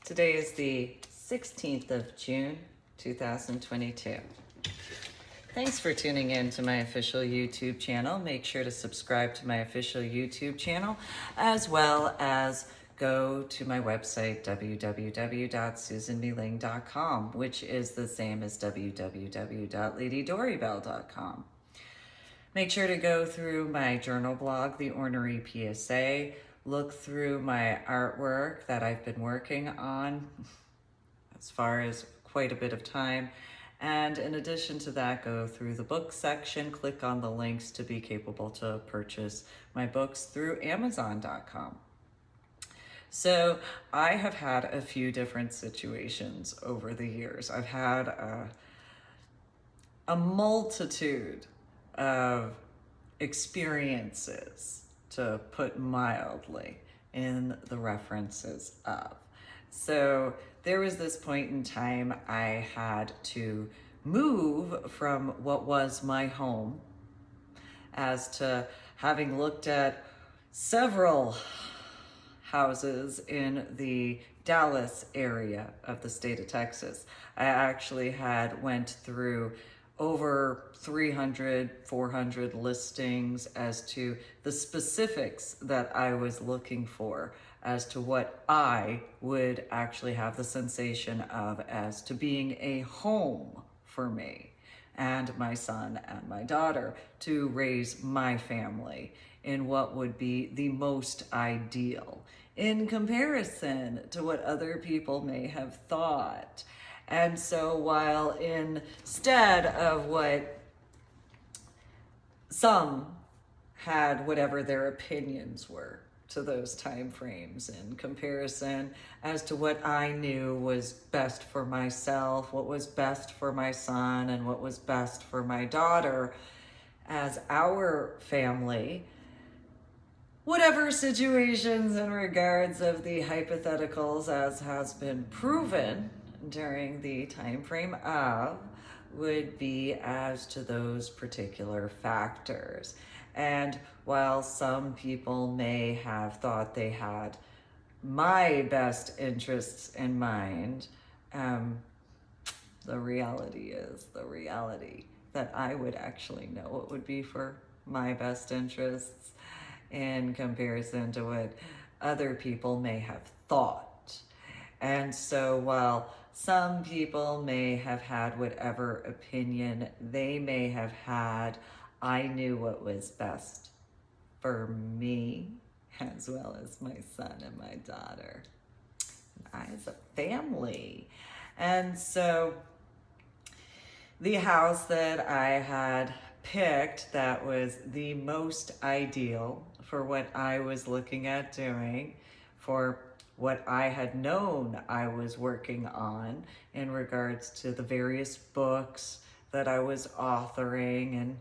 Today is the 16th of June, 2022. Thanks for tuning in to my official YouTube channel. Make sure to subscribe to my official YouTube channel, as well as go to my website, www.susanmeling.com, which is the same as www.ladydorybell.com. Make sure to go through my journal blog, The Ornery PSA, look through my artwork that I've been working on as far as quite a bit of time. And in addition to that, go through the book section, click on the links to be capable to purchase my books through Amazon.com. So I have had a few different situations over the years. I've had a multitude of experiences, to put mildly, in the references of. So there was this point in time I had to move from what was my home, as to having looked at several houses in the Dallas area of the state of Texas. I actually went through over 300, 400 listings as to the specifics that I was looking for, as to what I would actually have the sensation of as to being a home for me and my son and my daughter, to raise my family in what would be the most ideal in comparison to what other people may have thought. And so while instead of what some had, whatever their opinions were to those time frames in comparison as to what I knew was best for myself, what was best for my son, and what was best for my daughter as our family, whatever situations in regards of the hypotheticals, as has been proven during the time frame of, would be as to those particular factors. And while some people may have thought they had my best interests in mind, the reality is the reality that I would actually know what would be for my best interests in comparison to what other people may have thought. And so while some people may have had whatever opinion they may have had, I knew what was best for me, as well as my son and my daughter, as a family. And so the house that I had picked that was the most ideal for what I was looking at doing, for what I had known I was working on in regards to the various books that I was authoring, and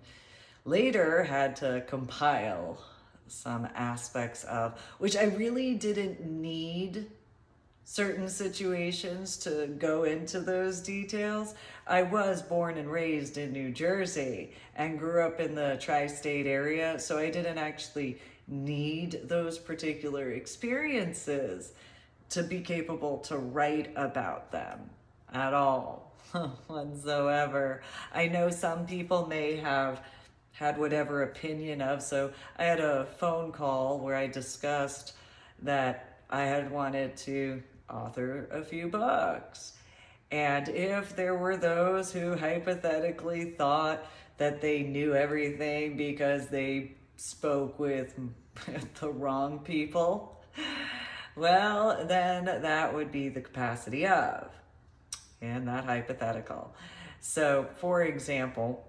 later had to compile some aspects of, which I really didn't need certain situations to go into those details. I was born and raised in New Jersey and grew up in the tri-state area, so I didn't actually need those particular experiences to be capable to write about them at all whatsoever. I know some people may have had whatever opinion of, so I had a phone call where I discussed that I had wanted to author a few books. And if there were those who hypothetically thought that they knew everything because they spoke with the wrong people, well, then that would be the capacity of, in that hypothetical. So, for example,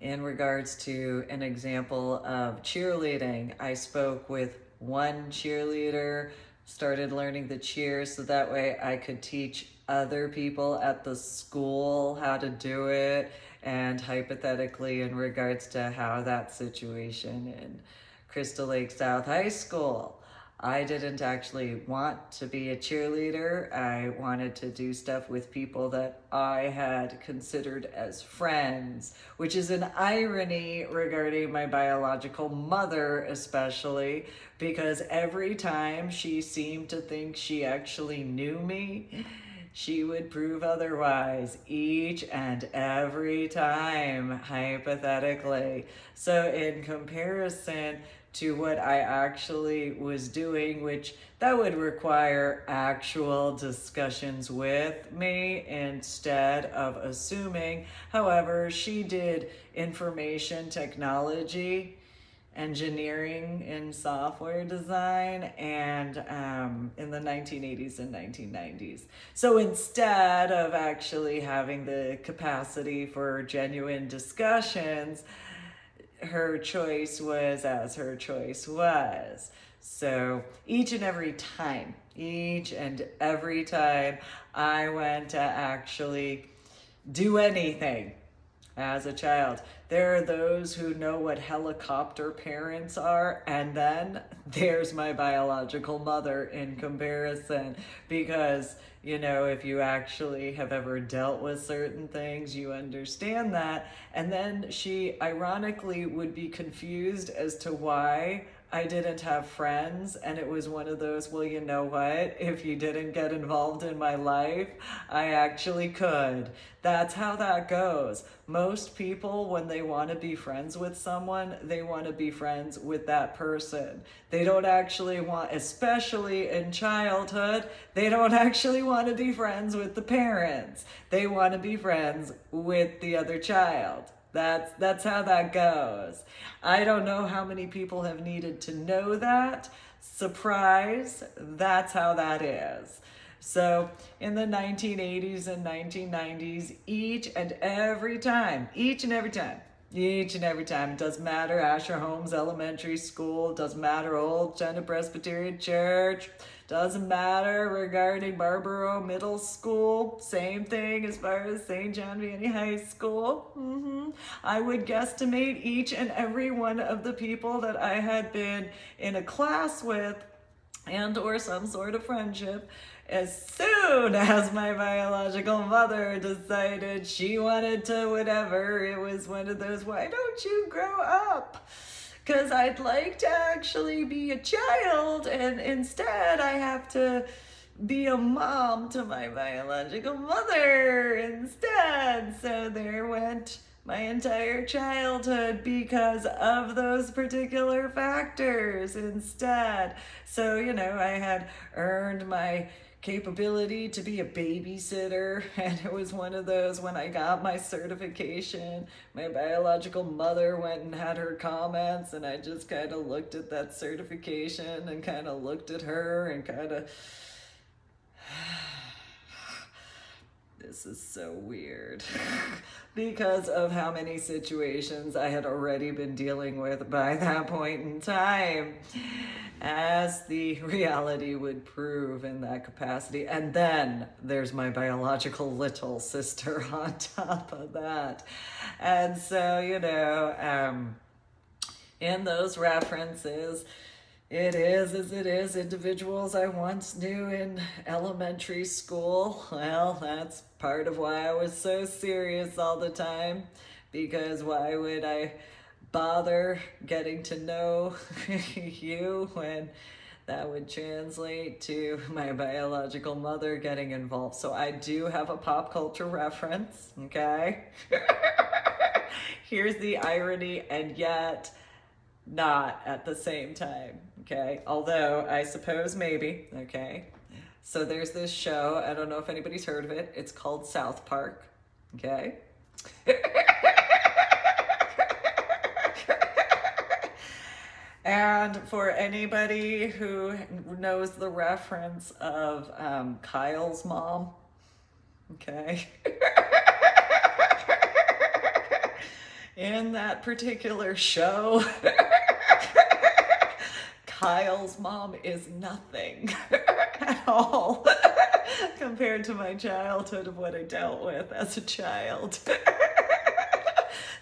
in regards to an example of cheerleading, I spoke with one cheerleader, started learning the cheers so that way I could teach other people at the school how to do it, and hypothetically in regards to how that situation in Crystal Lake South High School I didn't actually want to be a cheerleader. I wanted to do stuff with people that I had considered as friends, which is an irony regarding my biological mother, especially, because every time she seemed to think she actually knew me, she would prove otherwise each and every time, hypothetically. So, in comparison to what I actually was doing, which that would require actual discussions with me instead of assuming. However, she did information technology, engineering and software design, and in the 1980s and 1990s. So instead of actually having the capacity for genuine discussions, her choice was as her choice was. So each and every time I went to actually do anything as a child, there are those who know what helicopter parents are, and then there's my biological mother in comparison, because if you actually have ever dealt with certain things, you understand that. And then she ironically would be confused as to why I didn't have friends, and it was one of those, well, you know what? If you didn't get involved in my life, I actually could. That's how that goes. Most people, when they want to be friends with someone, they want to be friends with that person. They don't actually want, especially in childhood, they don't actually want to be friends with the parents. They want to be friends with the other child. That's how that goes. I don't know how many people have needed to know that. Surprise, that's how that is. So in the 1980s and 1990s, each and every time, doesn't matter Asher Holmes Elementary School, doesn't matter Old Jenna Presbyterian Church, doesn't matter regarding Barbaro Middle School, same thing as far as St. John Vianney High School. I would guesstimate each and every one of the people that I had been in a class with and or some sort of friendship, as soon as my biological mother decided she wanted to whatever, it was one of those, why don't you grow up? Because I'd like to actually be a child, and instead I have to be a mom to my biological mother instead. So there went my entire childhood because of those particular factors instead. So, I had earned my capability to be a babysitter, and it was one of those, when I got my certification, my biological mother went and had her comments, and I just kind of looked at that certification and kind of looked at her and kind of this is so weird because of how many situations I had already been dealing with by that point in time, as the reality would prove in that capacity. And then there's my biological little sister on top of that. And so, in those references, it is as it is. Individuals I once knew in elementary school, well, that's part of why I was so serious all the time, because why would I bother getting to know you when that would translate to my biological mother getting involved? So I do have a pop culture reference, okay? Here's the irony, and yet not at the same time, okay? Although I suppose maybe, okay? So there's this show, I don't know if anybody's heard of it, it's called South Park, okay? And for anybody who knows the reference of Kyle's mom, okay? In that particular show, Kyle's mom is nothing at all compared to my childhood of what I dealt with as a child.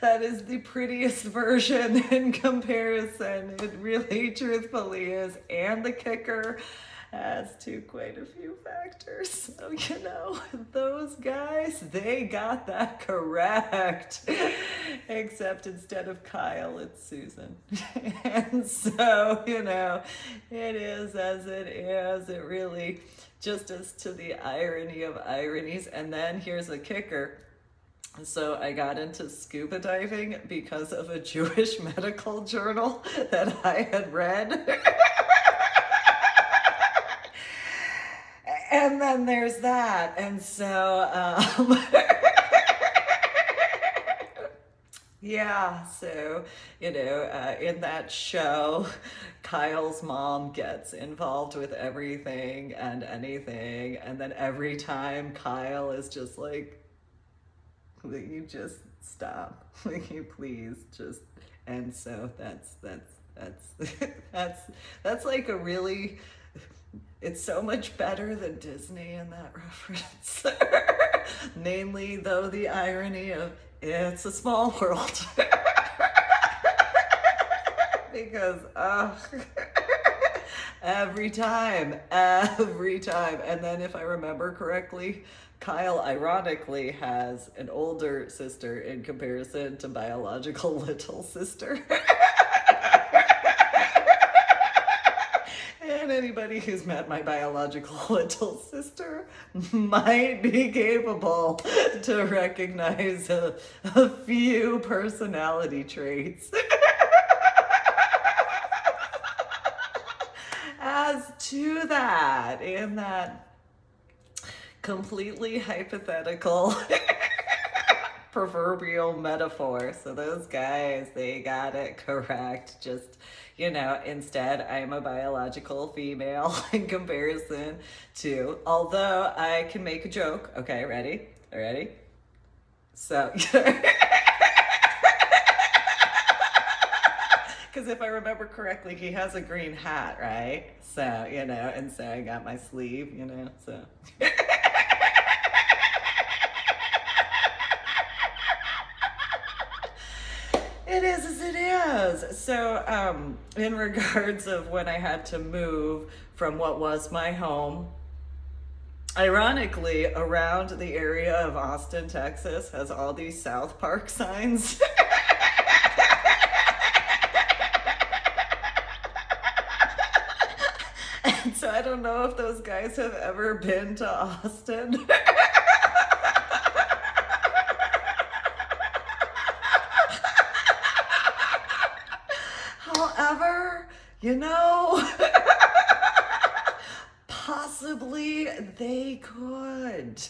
That is the prettiest version in comparison. It really, truthfully is. And the kicker adds to quite a few factors. So, those guys, they got that correct. Except instead of Kyle, it's Susan. And so, it is as it is. It really just is to the irony of ironies. And then here's a kicker. So I got into scuba diving because of a Jewish medical journal that I had read. And then there's that. And so, yeah, so, in that show, Kyle's mom gets involved with everything and anything. And then every time Kyle is just like, will you just stop? Will you please just, and so that's that's like a really, it's so much better than Disney in that reference. Namely, though, the irony of it's a small world. Because, every time. And then if I remember correctly, Kyle ironically has an older sister in comparison to biological little sister. And anybody who's met my biological little sister might be capable to recognize a few personality traits. As to that, in that completely hypothetical proverbial metaphor. So those guys, they got it correct. Just, instead I'm a biological female in comparison to, although I can make a joke. Okay, ready? So, because if I remember correctly, he has a green hat, right? So, and so I got my sleeve, so. It is as it is. So, in regards of when I had to move from what was my home, ironically, around the area of Austin, Texas, has all these South Park signs. And so I don't know if those guys have ever been to Austin. However, possibly they could.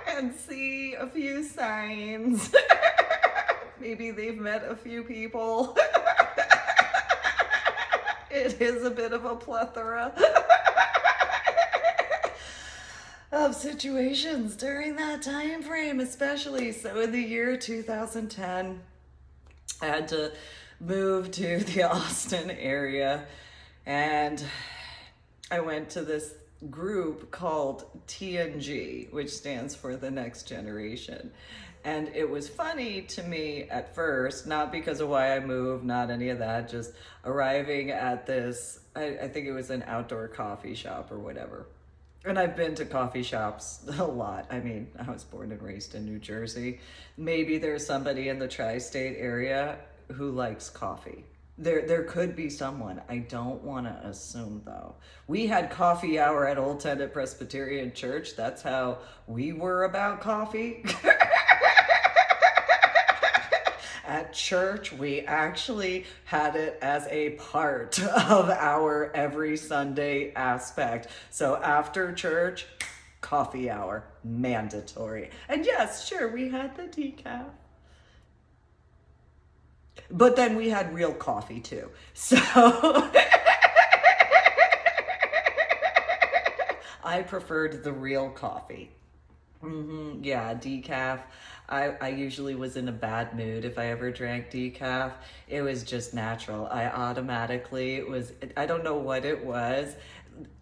And see a few signs. Maybe they've met a few people. It is a bit of a plethora of situations during that time frame, especially. So in the year 2010, I had to move to the Austin area, and I went to this group called TNG, which stands for the Next Generation. And it was funny to me at first, not because of why I moved, not any of that, just arriving at this, I think it was an outdoor coffee shop or whatever. And I've been to coffee shops a lot. I mean, I was born and raised in New Jersey. Maybe there's somebody in the tri-state area who likes coffee. There could be someone. I don't want to assume, though. We had coffee hour at Old Tennant Presbyterian Church. That's how we were about coffee. At church, we actually had it as a part of our every Sunday aspect. So after church, coffee hour, mandatory. And yes, sure, we had the decaf. But then we had real coffee too. So I preferred the real coffee. Yeah, decaf. I usually was in a bad mood if I ever drank decaf. It was just natural. I don't know what it was.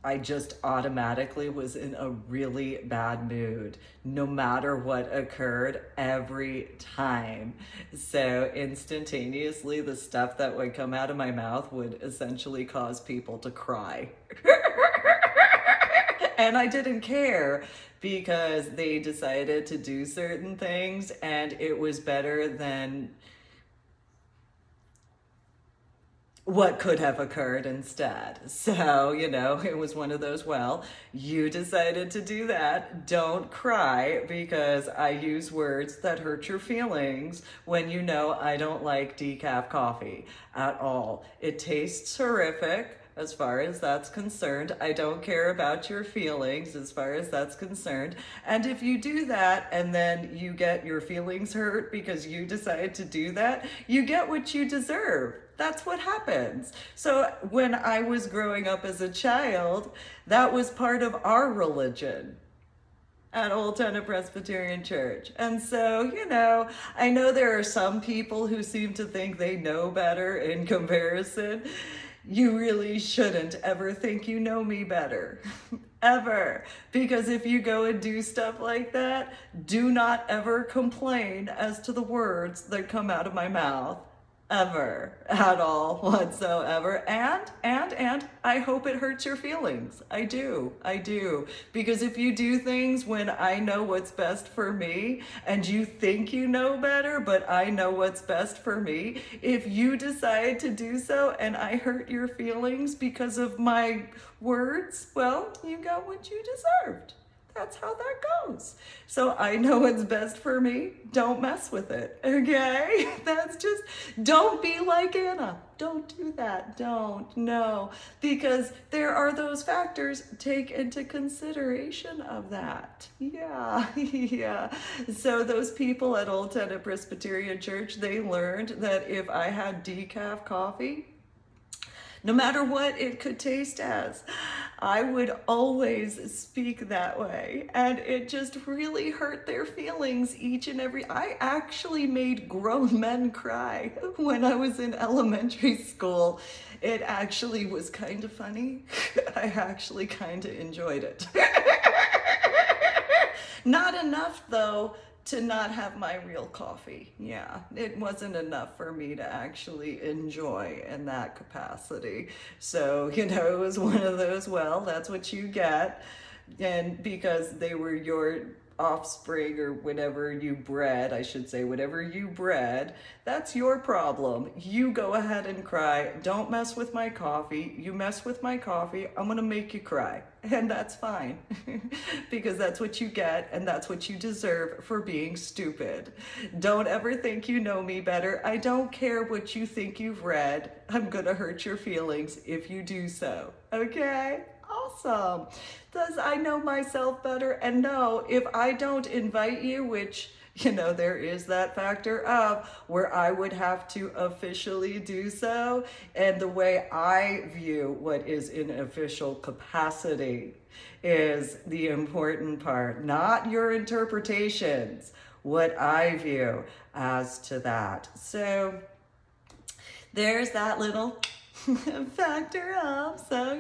I just automatically was in a really bad mood, no matter what occurred every time. So instantaneously, the stuff that would come out of my mouth would essentially cause people to cry. And I didn't care because they decided to do certain things and it was better than what could have occurred instead. So, it was one of those, well, you decided to do that. Don't cry because I use words that hurt your feelings when you know I don't like decaf coffee at all. It tastes horrific. As far as that's concerned, I don't care about your feelings as far as that's concerned. And if you do that and then you get your feelings hurt because you decide to do that, you get what you deserve. That's what happens. So when I was growing up as a child, that was part of our religion at Old Tennant Presbyterian Church. And so, I know there are some people who seem to think they know better in comparison. You really shouldn't ever think you know me better. Ever. Because if you go and do stuff like that, do not ever complain as to the words that come out of my mouth. Ever. At all. Whatsoever. And I hope it hurts your feelings. I do. Because if you do things when I know what's best for me and you think you know better, but I know what's best for me, if you decide to do so and I hurt your feelings because of my words, well, you got what you deserved. That's how that goes. So I know what's best for me. Don't mess with it, okay? Don't be like Anna. Don't do that. Don't. No. Because there are those factors. Take into consideration of that. Yeah, yeah. So those people at Old Tennant Presbyterian Church, they learned that if I had decaf coffee, no matter what it could taste as, I would always speak that way. And it just really hurt their feelings I actually made grown men cry when I was in elementary school. It actually was kind of funny. I actually kind of enjoyed it. Not enough though to not have my real coffee. Yeah, it wasn't enough for me to actually enjoy in that capacity. So, it was one of those, well, that's what you get. And because they were your offspring or whatever you bred, I should say, whatever you bred, that's your problem. You go ahead and cry. Don't mess with my coffee. You mess with my coffee, I'm gonna make you cry. And that's fine. Because that's what you get and that's what you deserve for being stupid. Don't ever think you know me better. I don't care what you think you've read. I'm gonna hurt your feelings if you do so. Okay? Awesome. Does I know myself better? And no, if I don't invite you, which, there is that factor of where I would have to officially do so. And the way I view what is in official capacity is the important part, not your interpretations, what I view as to that. So there's that little factor of, so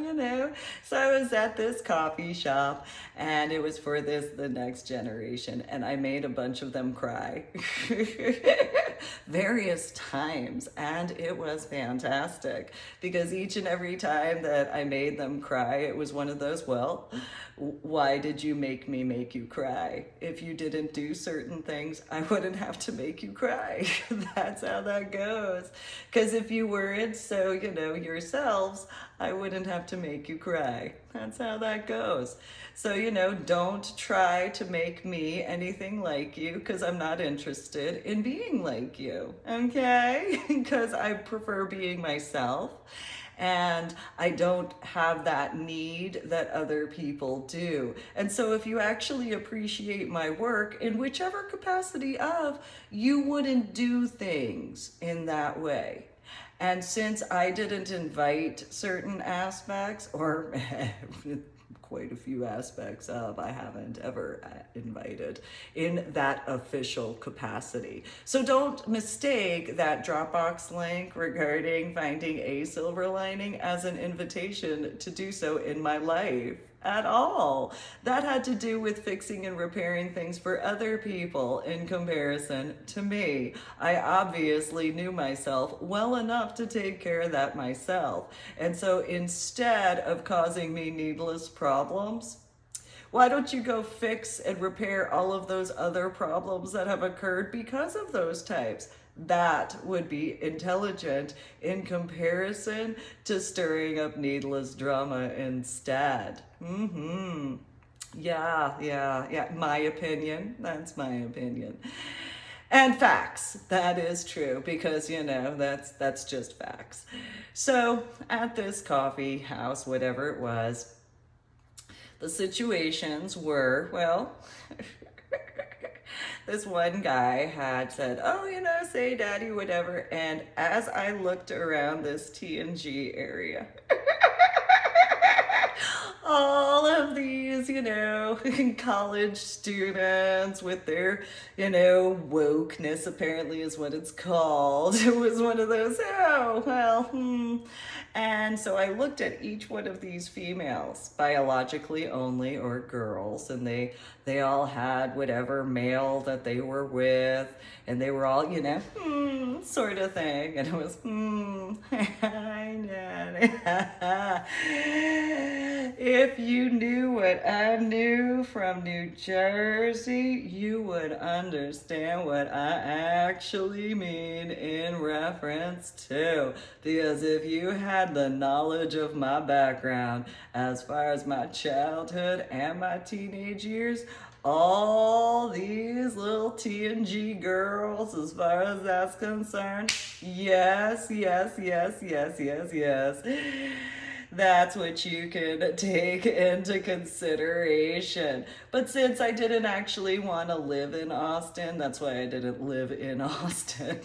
I was at this coffee shop and it was for the next generation and I made a bunch of them cry various times and it was fantastic because each and every time that I made them cry, it was one of those, well, why did you make me make you cry? If you didn't do certain things, I wouldn't have to make you cry. That's how that goes. Because if you weren't so, yourselves, I wouldn't have to make you cry. That's how that goes. So, don't try to make me anything like you because I'm not interested in being like you, okay? Because I prefer being myself. And I don't have that need that other people do. And so if you actually appreciate my work in whichever capacity of, you wouldn't do things in that way. And since I didn't invite certain aspects, or quite a few aspects of, I haven't ever invited in that official capacity. So don't mistake that Dropbox link regarding finding a silver lining as an invitation to do so in my life at all. That had to do with fixing and repairing things for other people in comparison to me. I obviously knew myself well enough to take care of that myself. And so instead of causing me needless problems, why don't you go fix and repair all of those other problems that have occurred because of those types? That would be intelligent in comparison to stirring up needless drama instead. Yeah. My opinion. That's my opinion. And facts. That is true because, that's just facts. So at this coffee house, whatever it was, the situations were, well, this one guy had said, oh, say daddy, whatever. And as I looked around this T&G area, all of these, college students with their, wokeness apparently is what it's called. It was one of those, And so I looked at each one of these females, biologically only, or girls, and they all had whatever male that they were with, and they were all, sort of thing. And it was, if you knew what I knew from New Jersey, you would understand what I actually mean in reference to. Because if you had the knowledge of my background as far as my childhood and my teenage years, all these little T&G girls, as far as that's concerned, yes. That's what you can take into consideration. But since I didn't actually want to live in Austin, that's why I didn't live in Austin.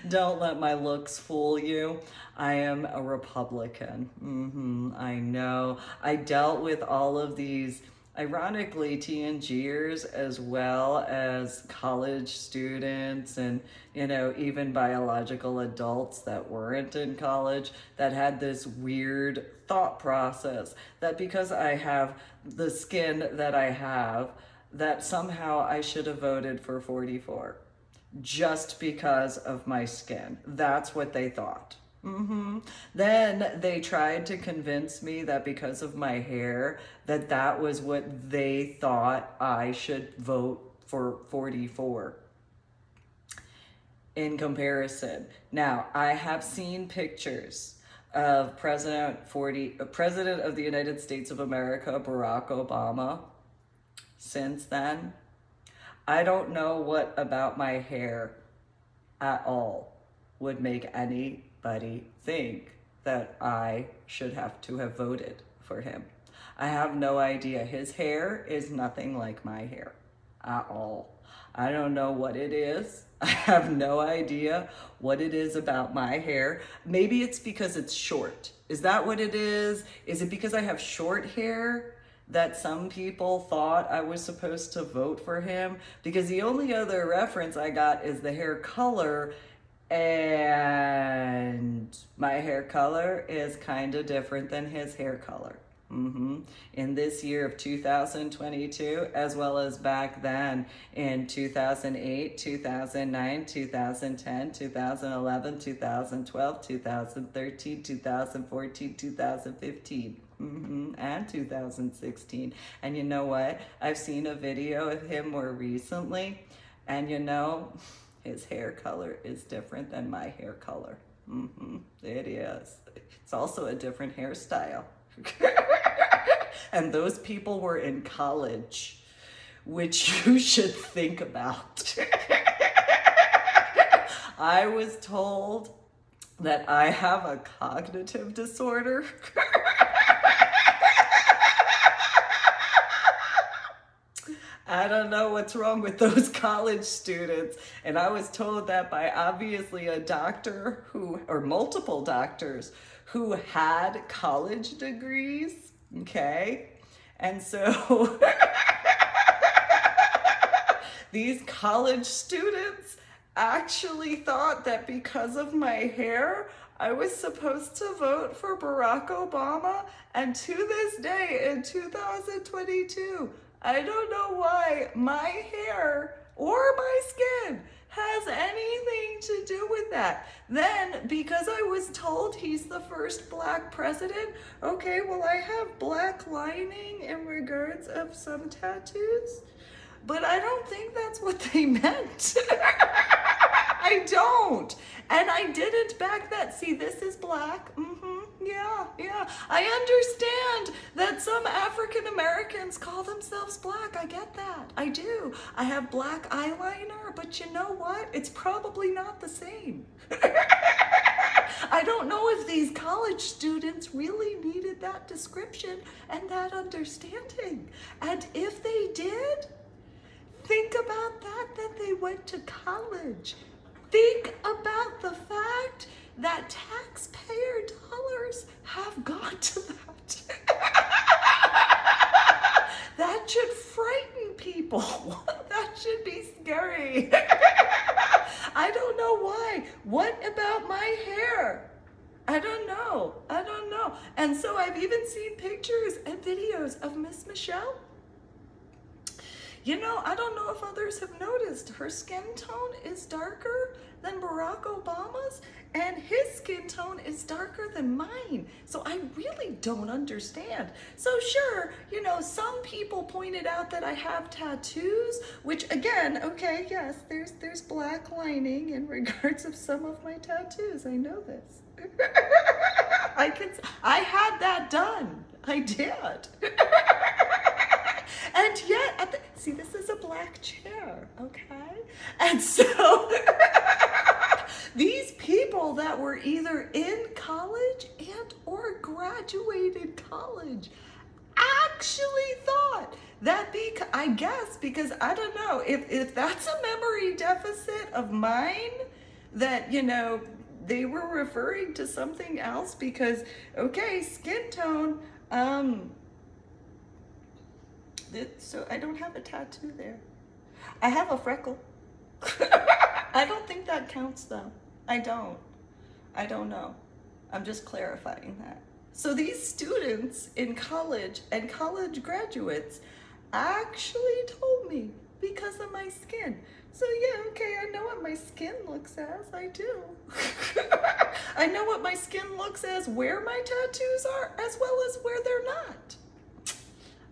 Don't let my looks fool you. I am a Republican. I know. I dealt with all of these, ironically, T&Gers as well as college students and, even biological adults that weren't in college that had this weird thought process that because I have the skin that I have, that somehow I should have voted for 44 just because of my skin. That's what they thought. Then they tried to convince me that because of my hair, that was what they thought I should vote for 44 in comparison. Now, I have seen pictures of President of the United States of America, Barack Obama, since then. I don't know what about my hair at all would make anybody think that I should have to have voted for him. I have no idea. His hair is nothing like my hair at all. I don't know what it is. I have no idea what it is about my hair. Maybe it's because it's short. Is that what it is? Is it because I have short hair that some people thought I was supposed to vote for him? Because the only other reference I got is the hair color, and my hair color is kind of different than his hair color. In this year of 2022, as well as back then in 2008, 2009, 2010, 2011, 2012, 2013, 2014, 2015, and 2016. And you know what? I've seen a video of him more recently, and his hair color is different than my hair color. It is. It's also a different hairstyle. And those people were in college, which you should think about. I was told that I have a cognitive disorder. I don't know what's wrong with those college students. And I was told that by obviously a doctor or multiple doctors who had college degrees. Okay. And so these college students actually thought that because of my hair, I was supposed to vote for Barack Obama. And to this day, in 2022, I don't know why my hair or my skin has anything to do with that. Then, because I was told he's the first black president, okay, well, I have black lining in regards of some tattoos, but I don't think that's what they meant. I don't. And I didn't back that. See, this is black. Yeah. I understand that some African Americans call themselves black. I get that. I do. I have black eyeliner, but you know what? It's probably not the same. I don't know if these college students really needed that description and that understanding. And if they did, think about that they went to college. Think about the fact that taxpayer dollars have gone to that. That should frighten people. That should be scary. I don't know why. What about my hair? I don't know. And so I've even seen pictures and videos of Miss Michelle. You know, I don't know if others have noticed, her skin tone is darker than Barack Obama's, and his skin tone is darker than mine. So I really don't understand. So sure, you know, some people pointed out that I have tattoos, which again, okay, yes, there's black lining in regards of some of my tattoos. I know this. I had that done. I did. And yet, see, this is a black chair, okay? And so, these people that were either in college and or graduated college actually thought that I guess, because I don't know, if that's a memory deficit of mine, that, you know, they were referring to something else because, okay, skin tone, so I don't have a tattoo there. I have a freckle. I don't think that counts though. I don't know. I'm just clarifying that. So these students in college and college graduates actually told me because of my skin. So yeah, okay, I know what my skin looks as. I do. I know what my skin looks as, where my tattoos are, as well as where they're not.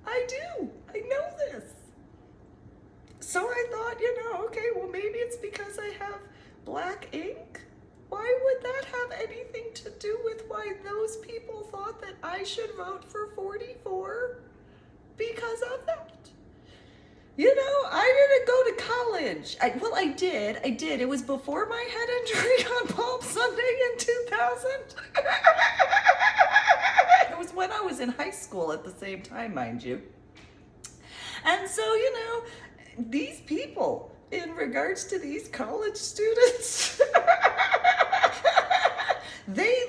I do. I know this. So I thought, you know, okay, well, maybe it's because I have black ink. Why would that have anything to do with why those people thought that I should vote for 44? Because of that. You know, I didn't go to college. I did. It was before my head injury on Palm Sunday in 2000. It was when I was in high school at the same time, mind you. And so, you know, these people, in regards to these college students, they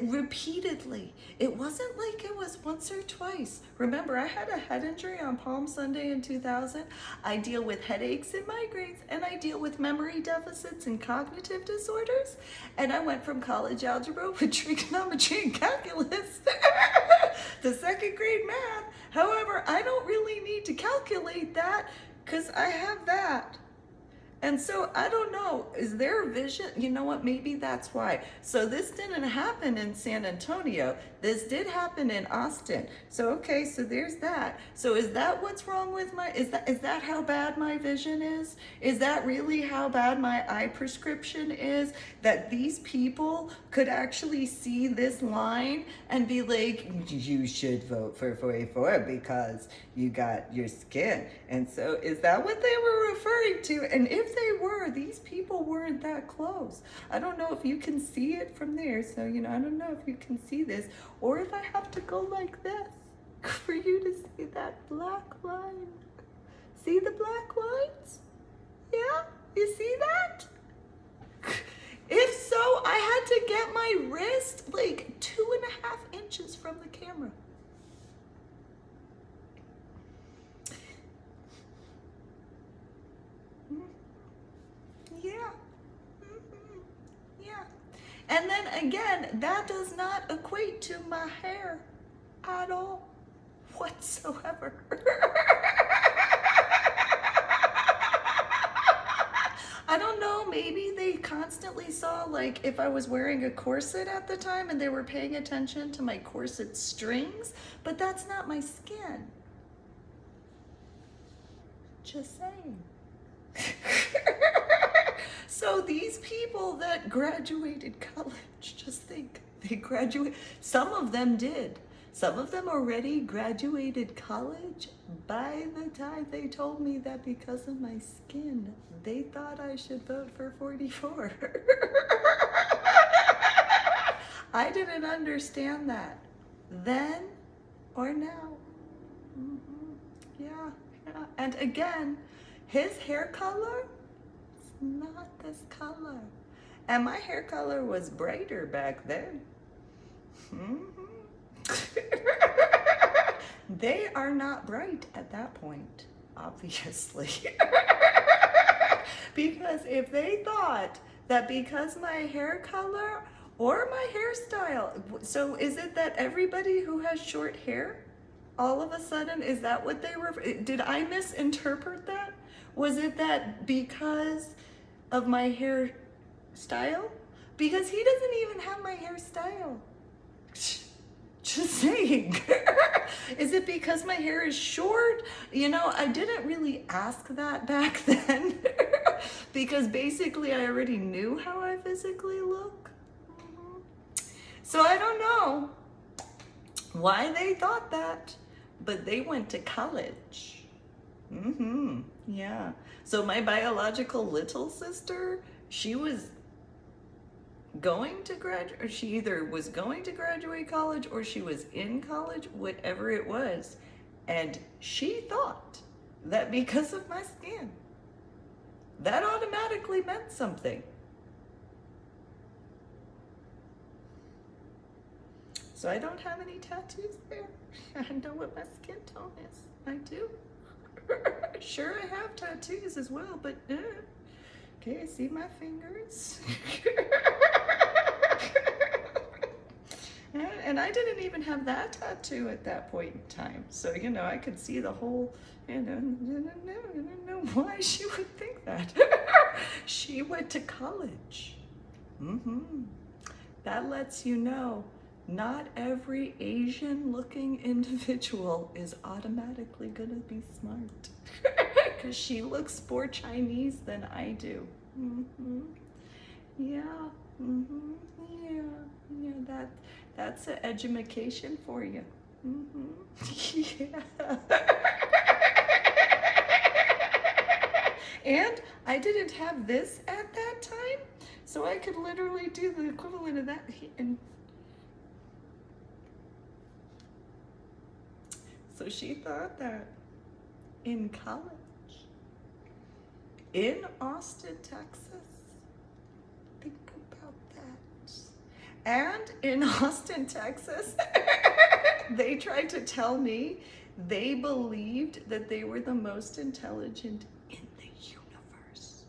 repeatedly, it wasn't like it was once or twice. Remember, I had a head injury on Palm Sunday in 2000. I deal with headaches and migraines, and I deal with memory deficits and cognitive disorders. And I went from college algebra with trigonometry and calculus to second grade math. However, I don't really need to calculate that because I have that. And so I don't know, is there a vision? You know what, maybe that's why. So this didn't happen in San Antonio. This did happen in Austin. So okay, so there's that. So is that what's wrong with is that how bad my vision is? Is that really how bad my eye prescription is? That these people could actually see this line and be like, you should vote for 44 because you got your skin. And so is that what they were referring to? And if they were, these people weren't that close. I don't know if you can see it from there. So, you know, I don't know if you can see this or if I have to go like this for you to see that black line. See the black lines? Yeah, you see that? If so, I had to get my wrist like 2.5 inches from the camera. Yeah. Yeah. And then again, that does not equate to my hair at all whatsoever. I don't know, maybe they constantly saw like if I was wearing a corset at the time and they were paying attention to my corset strings, but that's not my skin. Just saying. So these people that graduated college, just think, they graduated, some of them did. Some of them already graduated college by the time they told me that because of my skin, they thought I should vote for 44. I didn't understand that then or now. Yeah. And again, his hair color is not this color. And my hair color was brighter back then. They are not bright at that point, obviously. Because if they thought that because my hair color or my hairstyle, so is it that everybody who has short hair, all of a sudden, is that what they were, did I misinterpret that? Was it that because of my hairstyle? Because he doesn't even have my hairstyle. Just saying. Is it because my hair is short? You know, I didn't really ask that back then because basically I already knew how I physically look. So I don't know why they thought that, but they went to college. Yeah. So my biological little sister, she was going to graduate, or she either was going to graduate college or she was in college, whatever it was. And she thought that because of my skin, that automatically meant something. So I don't have any tattoos there. I know what my skin tone is. I do. Sure, I have tattoos as well, but okay, see my fingers? And I didn't even have that tattoo at that point in time. So, you know, I could see the whole, you know, I don't know why she would think that. She went to college. That lets you know not every Asian looking individual is automatically gonna be smart. Because she looks more Chinese than I do. Yeah. Yeah, that's an edumacation for you. Yeah. And I didn't have this at that time, so I could literally do the equivalent of that. And so she thought that in college, in Austin, Texas, think about that. And in Austin, Texas, they tried to tell me they believed that they were the most intelligent in the universe.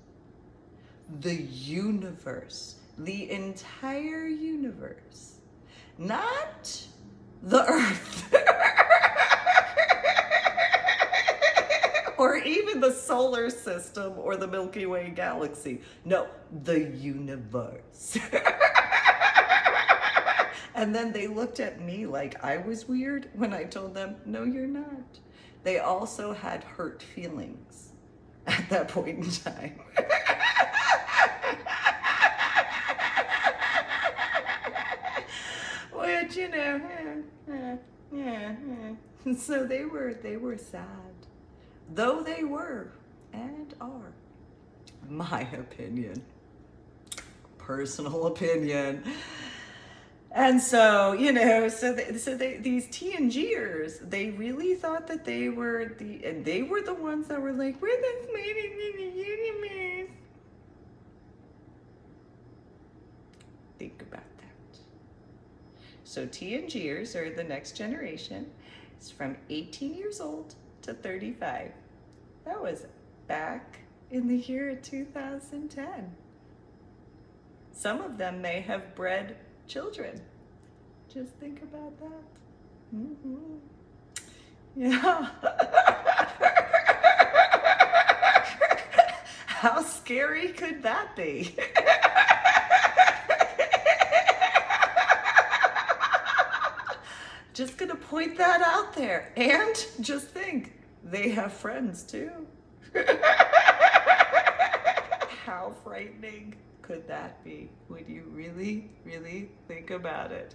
The universe. The entire universe. Not the Earth. Or even the solar system or the Milky Way galaxy. No, the universe. And then they looked at me like I was weird when I told them, no, you're not. They also had hurt feelings at that point in time. Which, you know, so they were sad. Though they were and are, my opinion, personal opinion, And so, you know, these TNGers, they really thought that they were the ones that were like, we're the smartest in the universe. Think about that. So TNGers are the next generation. It's from 18 years old to 35. That was back in the year 2010. Some of them may have bred children. Just think about that. Mm-hmm. Yeah. How scary could that be? Just gonna point that out there. And just think, they have friends too. How frightening could that be? Would you really, really think about it?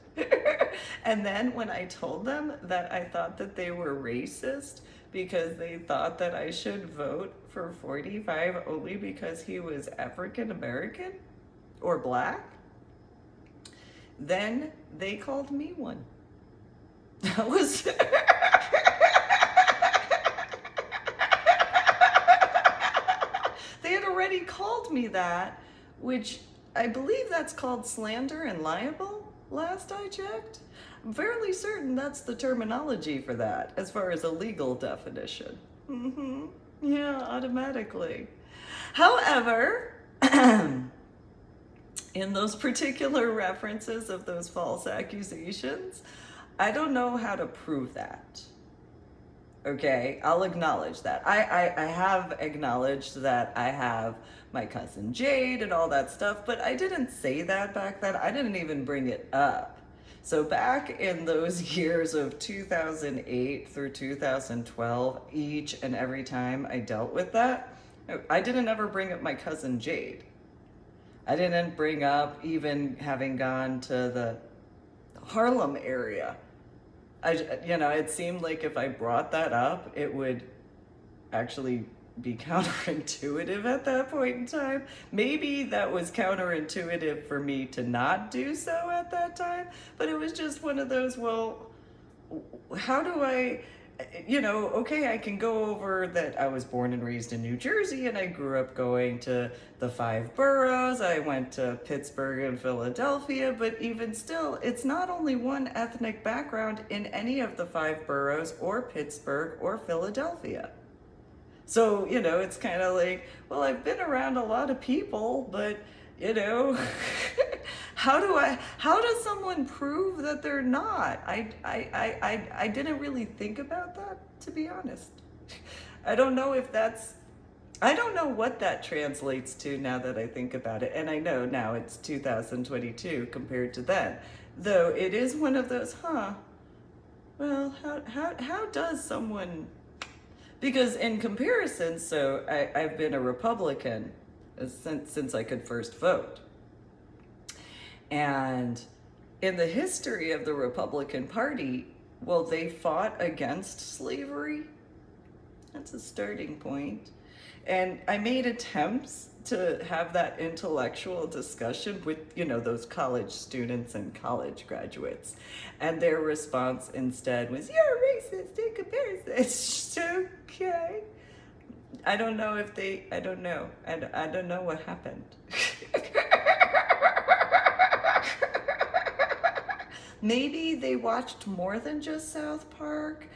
And then when I told them that I thought that they were racist because they thought that I should vote for 45 only because he was African American or black, then they called me one. That was they had already called me that, which I believe that's called slander and libel, last I checked. I'm fairly certain that's the terminology for that, as far as a legal definition. Mm-hmm. Yeah, automatically. However, in those particular references of those false accusations, I don't know how to prove that. Okay, I'll acknowledge that. I have acknowledged that I have my cousin Jade and all that stuff, but I didn't say that back then. I didn't even bring it up. So back in those years of 2008 through 2012, each and every time I dealt with that, I didn't ever bring up my cousin Jade. I didn't bring up even having gone to the Harlem area. It seemed like if I brought that up, it would actually be counterintuitive at that point in time. Maybe that was counterintuitive for me to not do so at that time, but it was just one of those, well, how do I, okay, I can go over that I was born and raised in New Jersey and I grew up going to the 5 boroughs. I went to Pittsburgh and Philadelphia, but even still, it's not only one ethnic background in any of the 5 boroughs or Pittsburgh or Philadelphia. So, it's kind of like, well, I've been around a lot of people, but, how does someone prove that they're not? I didn't really think about that, to be honest. I don't know what that translates to now that I think about it. And I know now it's 2022 compared to then. Though it is one of those, well, how does someone, because in comparison, so I've been a Republican since I could first vote. And in the history of the Republican Party, well, they fought against slavery. That's a starting point. And I made attempts to have that intellectual discussion with, those college students and college graduates. And their response instead was, you're racist in comparison. It's just okay. I don't know. I don't know what happened. Maybe they watched more than just South Park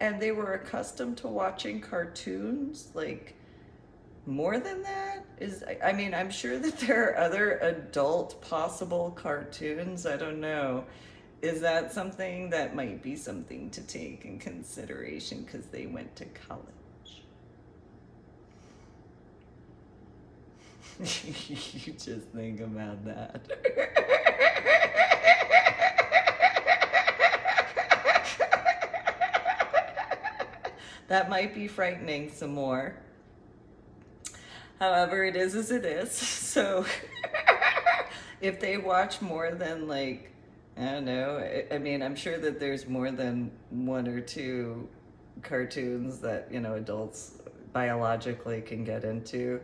and they were accustomed to watching cartoons, like more than that. I'm sure that there are other adult possible cartoons. I don't know. Is that something that might be something to take in consideration because they went to college? You just think about that. That might be frightening some more. However, it is as it is. So if they watch more than I don't know, I'm sure that there's more than 1 or 2 cartoons that, adults biologically can get into.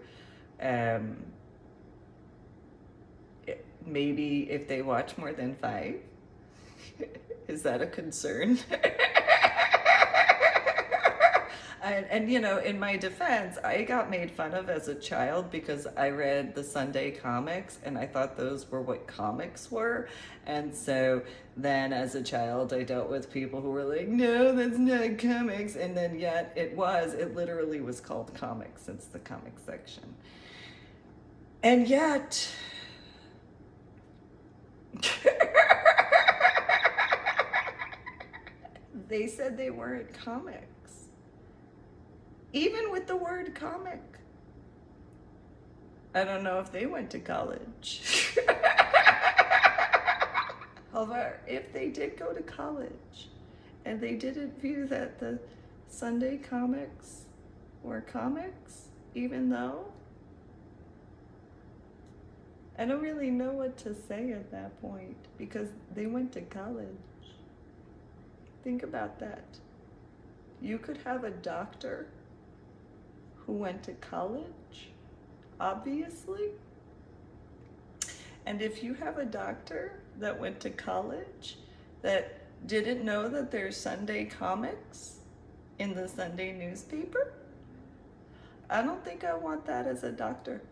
Maybe if they watch more than 5, Is that a concern? And you know, in my defense, I got made fun of as a child because I read the Sunday comics and I thought those were what comics were. And so then as a child, I dealt with people who were like, no, that's not comics. And then yet it literally was called comics. It's the comic section. And yet, they said they weren't comics. Even with the word comic. I don't know if they went to college. However, if they did go to college and they didn't view that the Sunday comics were comics, even though I don't really know what to say at that point because they went to college. Think about that. You could have a doctor who went to college, obviously. And if you have a doctor that went to college that didn't know that there's Sunday comics in the Sunday newspaper, I don't think I want that as a doctor.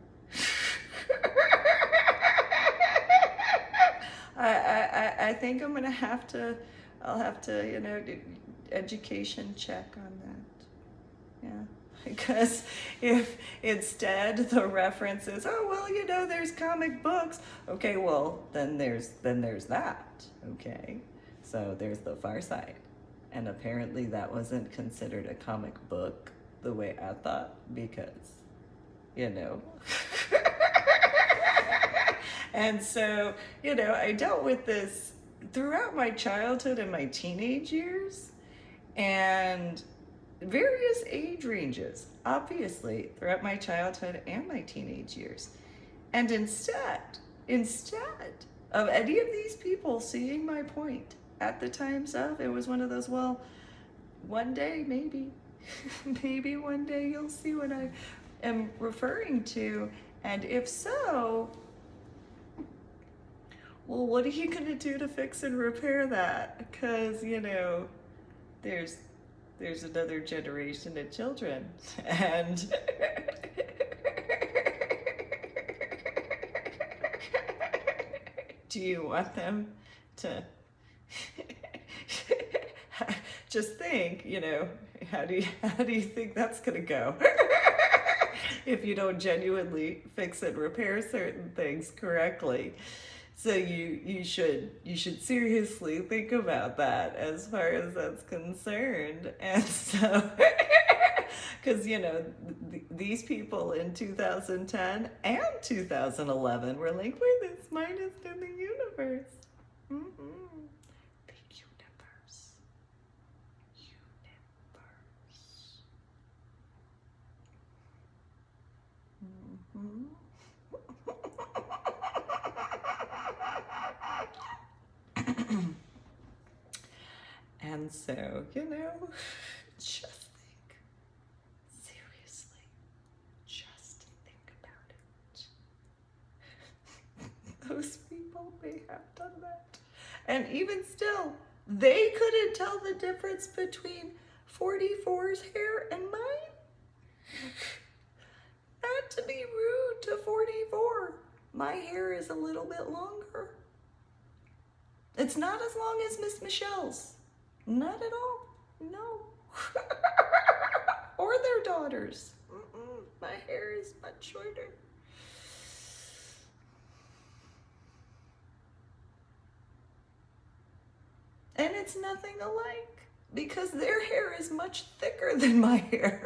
I think I'm gonna have to, I'll have to, you know, do education check on that. Yeah. Because if instead the reference is, oh, well, you know, there's comic books. Okay, well, then there's that, okay? So there's the Far Side. And apparently that wasn't considered a comic book the way I thought because, you know. And so, you know, I dealt with this throughout my childhood and my teenage years. And various age ranges, obviously, throughout my childhood and my teenage years. And instead of any of these people seeing my point at the times of, it was one of those, well, one day, maybe, maybe one day you'll see what I am referring to. And if so, well, what are you gonna do to fix and repair that? Because, you know, there's another generation of children, and do you want them to just think, you know, how do you think that's gonna go if you don't genuinely fix and repair certain things correctly? So you should seriously think about that as far as that's concerned. And so, because, you know, these people in 2010 and 2011 were like, we're the smartest in the universe. Mm-hmm. The universe. Mm-hmm. And so, you know, just think, seriously, just think about it. Those people may have done that. And even still, they couldn't tell the difference between 44's hair and mine. Not to be rude to 44, my hair is a little bit longer. It's not as long as Miss Michelle's. Not at all. No. Or their daughters. My hair is much shorter. And it's nothing alike because their hair is much thicker than my hair.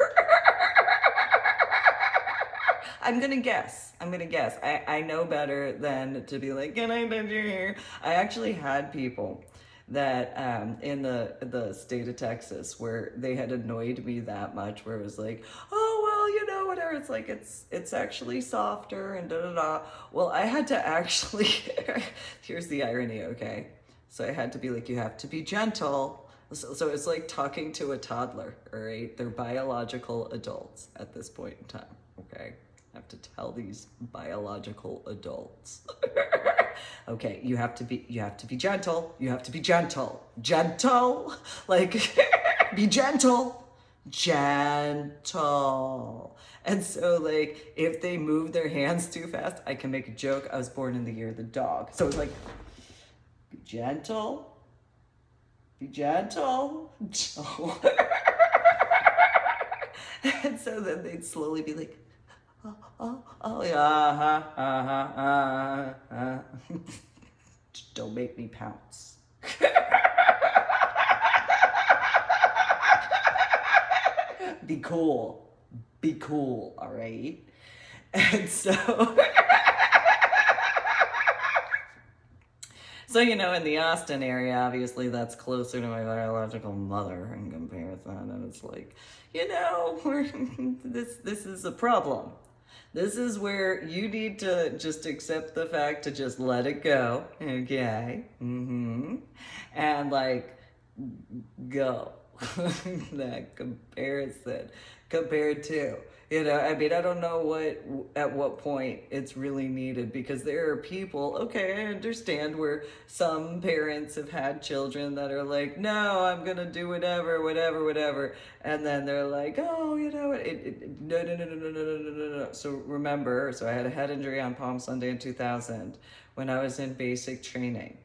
I'm gonna guess. I know better than to be like, can I touch your hair? I actually had people that in the state of Texas where they had annoyed me that much, where it was like, oh, well, you know, whatever. It's like, it's actually softer and da da da. Well, I had to actually, here's the irony, okay? So I had to be like, you have to be gentle. So it's like talking to a toddler, all right? They're biological adults at this point in time, okay? I have to tell these biological adults Okay, you have to be gentle. You have to be gentle. Gentle. Like, be gentle. Gentle. And so, like, if they move their hands too fast, I can make a joke. I was born in the year of the dog. So it's like, be gentle. Be gentle. And so then they'd slowly be like, oh, yeah, don't make me pounce. Be cool. Be cool, all right? And so... So, in the Austin area, obviously that's closer to my biological mother in comparison. And it's like, this is a problem. This is where you need to just accept the fact to just let it go. Okay. And like, go. That comparison compared to, I don't know at what point it's really needed, because there are people, okay, I understand where some parents have had children that are like, no, I'm going to do whatever. And then they're like, oh, no. So remember, I had a head injury on Palm Sunday in 2000 when I was in basic training.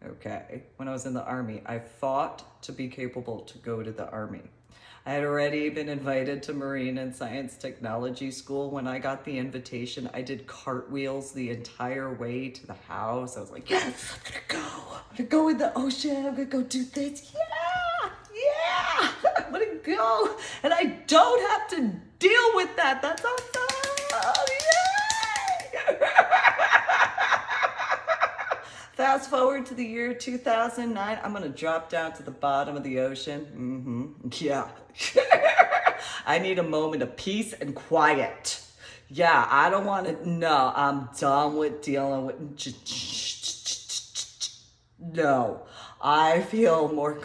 Okay. When I was in the Army, I fought to be capable to go to the Army. I had already been invited to Marine and Science Technology School. When I got the invitation, I did cartwheels the entire way to the house. I was like, yes, I'm gonna go in the ocean. I'm gonna go do this. Yeah, I'm gonna go. And I don't have to deal with that. That's awesome. Yay! Fast forward to the year 2009, I'm gonna drop down to the bottom of the ocean. Yeah. I need a moment of peace and quiet. Yeah, I don't want to, no, I'm done with dealing with, no. I feel more,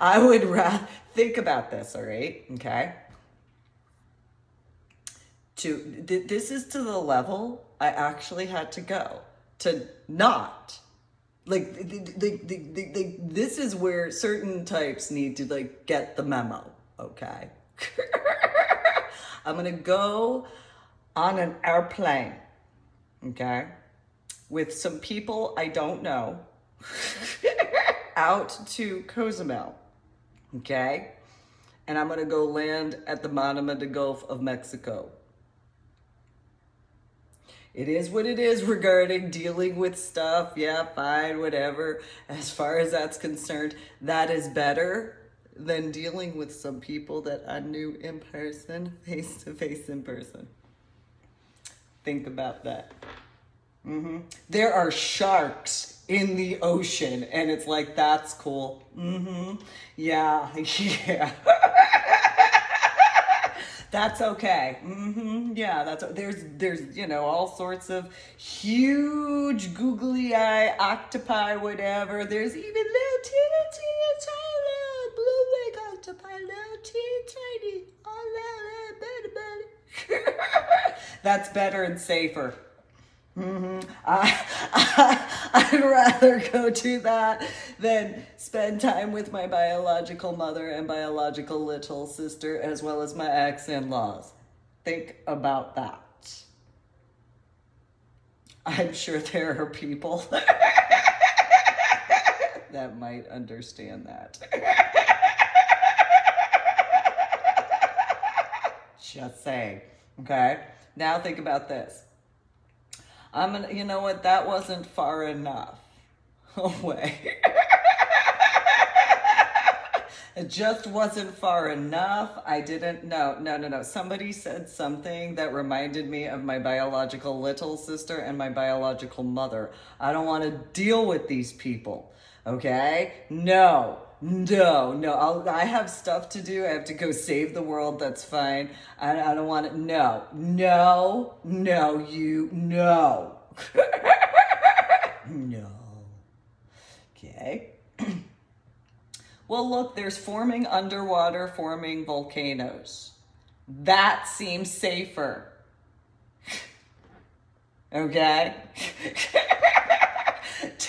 I would rather, think about this, all right, okay? This is to the level I actually had to go to not. This is where certain types need to get the memo, okay? I'm gonna go on an airplane, okay, with some people I don't know, out to Cozumel, okay? And I'm gonna go land at the bottom of the Gulf of Mexico. It is what it is regarding dealing with stuff. Yeah, fine, whatever. As far as that's concerned, that is better than dealing with some people that I knew in person, face to face in person. Think about that. There are sharks in the ocean, and it's like, that's cool. Yeah. That's okay. Yeah, there's all sorts of huge googly eye octopi, whatever. There's even little teeny tiny blue leg octopi, little teeny tiny, That's better and safer. I'd rather go do that than spend time with my biological mother and biological little sister, as well as my ex-in-laws. Think about that. I'm sure there are people that might understand that. Just saying. Okay? Now think about this. You know what? That wasn't far enough away. It just wasn't far enough. I didn't, no. Somebody said something that reminded me of my biological little sister and my biological mother. I don't want to deal with these people. Okay? No. I have stuff to do. I have to go save the world. That's fine. I don't want it. No. No. Okay. Well, look, there's forming volcanoes. That seems safer. Okay?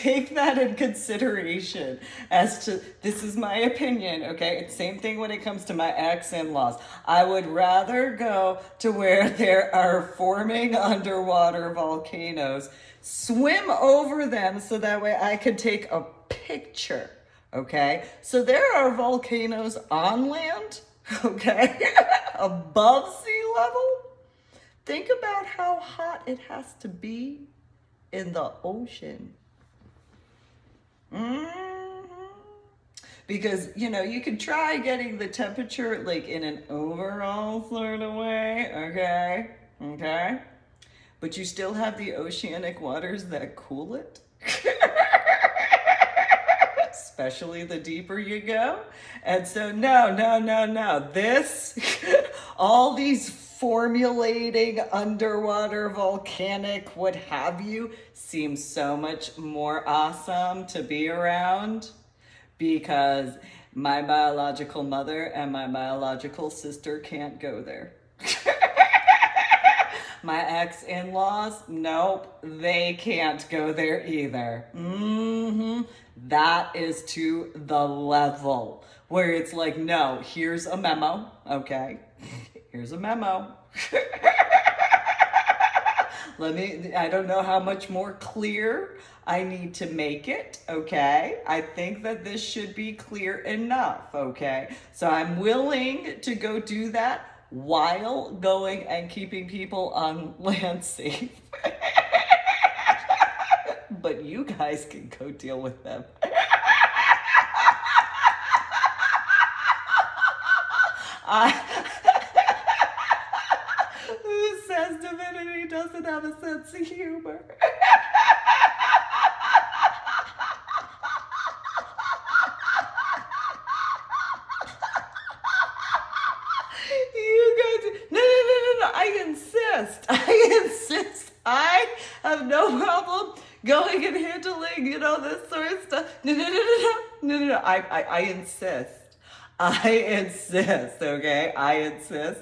take that in consideration as to, this is my opinion, okay? It's same thing when it comes to my ex-in-laws. I would rather go to where there are forming underwater volcanoes, swim over them so that way I could take a picture, okay? So there are volcanoes on land, okay, above sea level. Think about how hot it has to be in the ocean. Because, you can try getting the temperature like in an overall sort of way, okay? Okay? But you still have the oceanic waters that cool it. Especially the deeper you go. And so, no. This, all these formulating underwater volcanic what have you seems so much more awesome to be around because my biological mother and my biological sister can't go there. My ex-in-laws, nope, they can't go there either. That is to the level where it's like, no, here's a memo, okay? Here's a memo. I don't know how much more clear I need to make it, okay? I think that this should be clear enough, okay? So I'm willing to go do that while going and keeping people on land safe. But you guys can go deal with them. Who says divinity doesn't have a sense of humor? You guys, no. I insist. I have no problem going and handling, this sort of stuff. No. I insist. Okay? I insist.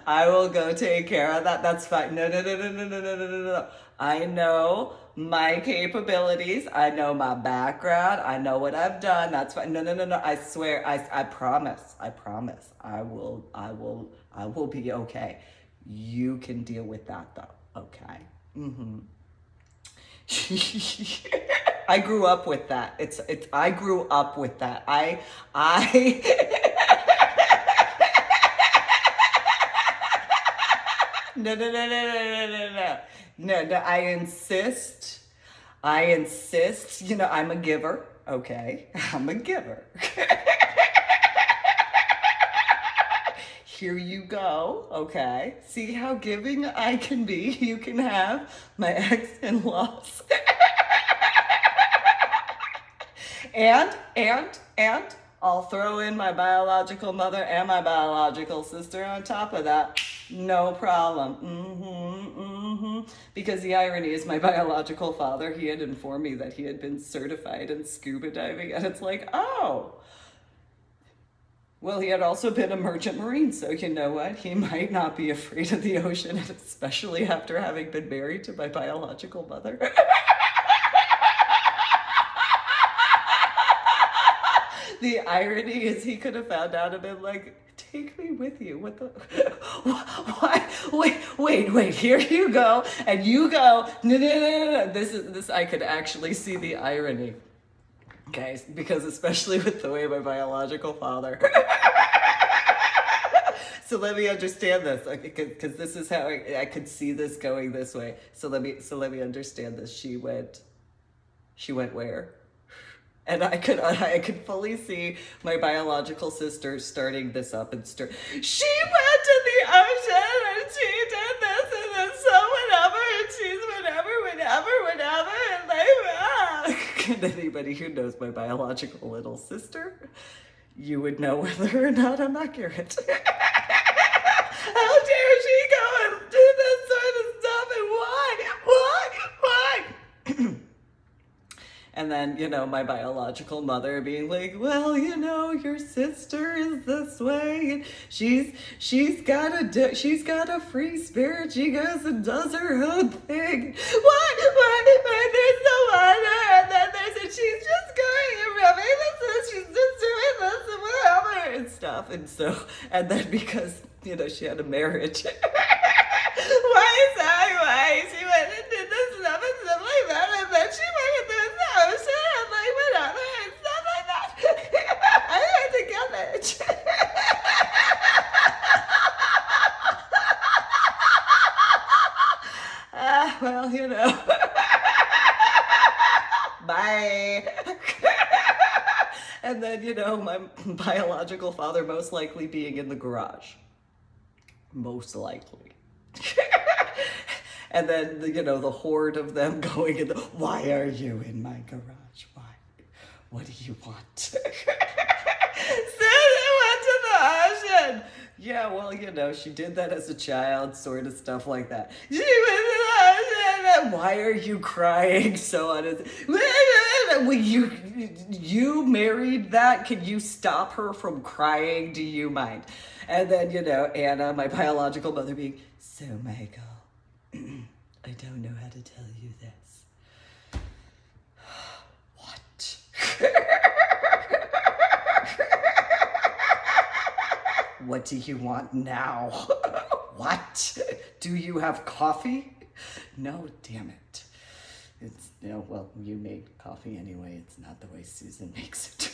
I will go take care of that. That's fine. No. I know my capabilities. I know my background. I know what I've done. That's fine. No. I swear. I promise. I will be okay. You can deal with that though. Okay? I grew up with that. I grew up with that. I No, I insist. I'm a giver, okay? I'm a giver. Here you go, okay? See how giving I can be? You can have my ex-in-laws. And I'll throw in my biological mother and my biological sister on top of that. No problem. Because the irony is my biological father, he had informed me that he had been certified in scuba diving. And it's like, oh. Well, he had also been a merchant marine. So you know what? He might not be afraid of the ocean, especially after having been married to my biological mother. The irony is he could have found out and been like, take me with you. What the? Why? Wait. Here you go. And you go. No. This. I could actually see the irony. Okay, because especially with the way my biological father. So let me understand this, because this is how I could see this going this way. So let me understand this. She went where? And I could fully see my biological sister starting this up and she went to the ocean and she did this and then so whatever and she's whatever and and anybody who knows my biological little sister, you would know whether or not I'm accurate. How dare she go and do this sort of stuff and why? And And then, my biological mother being like, well, your sister is this way, and she's got a free spirit. She goes and does her own thing. Why? There's no other, and then and she's just going and rubbing this, and she's just doing this and whatever and stuff. And then because, she had a marriage. Why? She went and did this stuff and stuff like that, and then she went and did the ocean and like whatever and stuff like that. I had to get it. Well, bye. And then, my biological father most likely being in the garage. Most likely. And then, the horde of them going in why are you in my garage? Why? What do you want? Susan went to the ocean. Yeah, well, she did that as a child, sort of stuff like that. She went to the ocean, and why are you crying so honest? Well, you married that? Can you stop her from crying? Do you mind? And then, Anna, my biological mother being, so Michael, I don't know how to tell you this. What? What do you want now? What? Do you have coffee? No, damn it. It's, well, you made coffee anyway. It's not the way Susan makes it.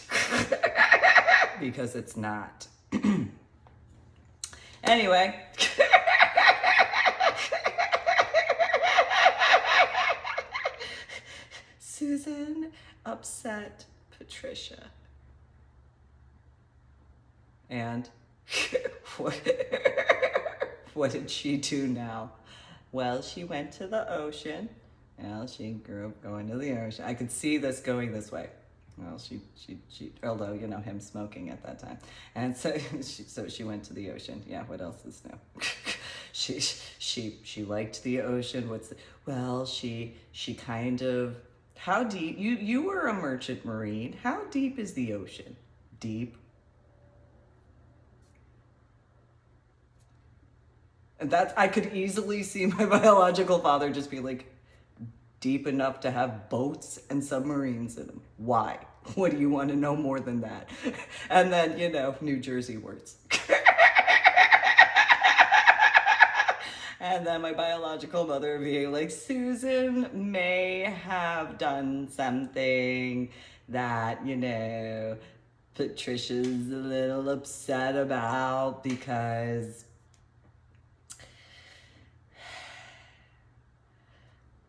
Because it's not. Anyway. Susan upset Patricia. And what did she do now? Well, she went to the ocean. Well, she grew up going to the ocean. I could see this going this way. Well, she although, him smoking at that time. And so she went to the ocean. Yeah, what else is new? She liked the ocean. She kind of, how deep, you were a merchant marine. How deep is the ocean? Deep. And I could easily see my biological father just be like, deep enough to have boats and submarines in them. Why? What do you want to know more than that? And then, New Jersey words. And then my biological mother being like, Susan may have done something that, Patricia's a little upset about because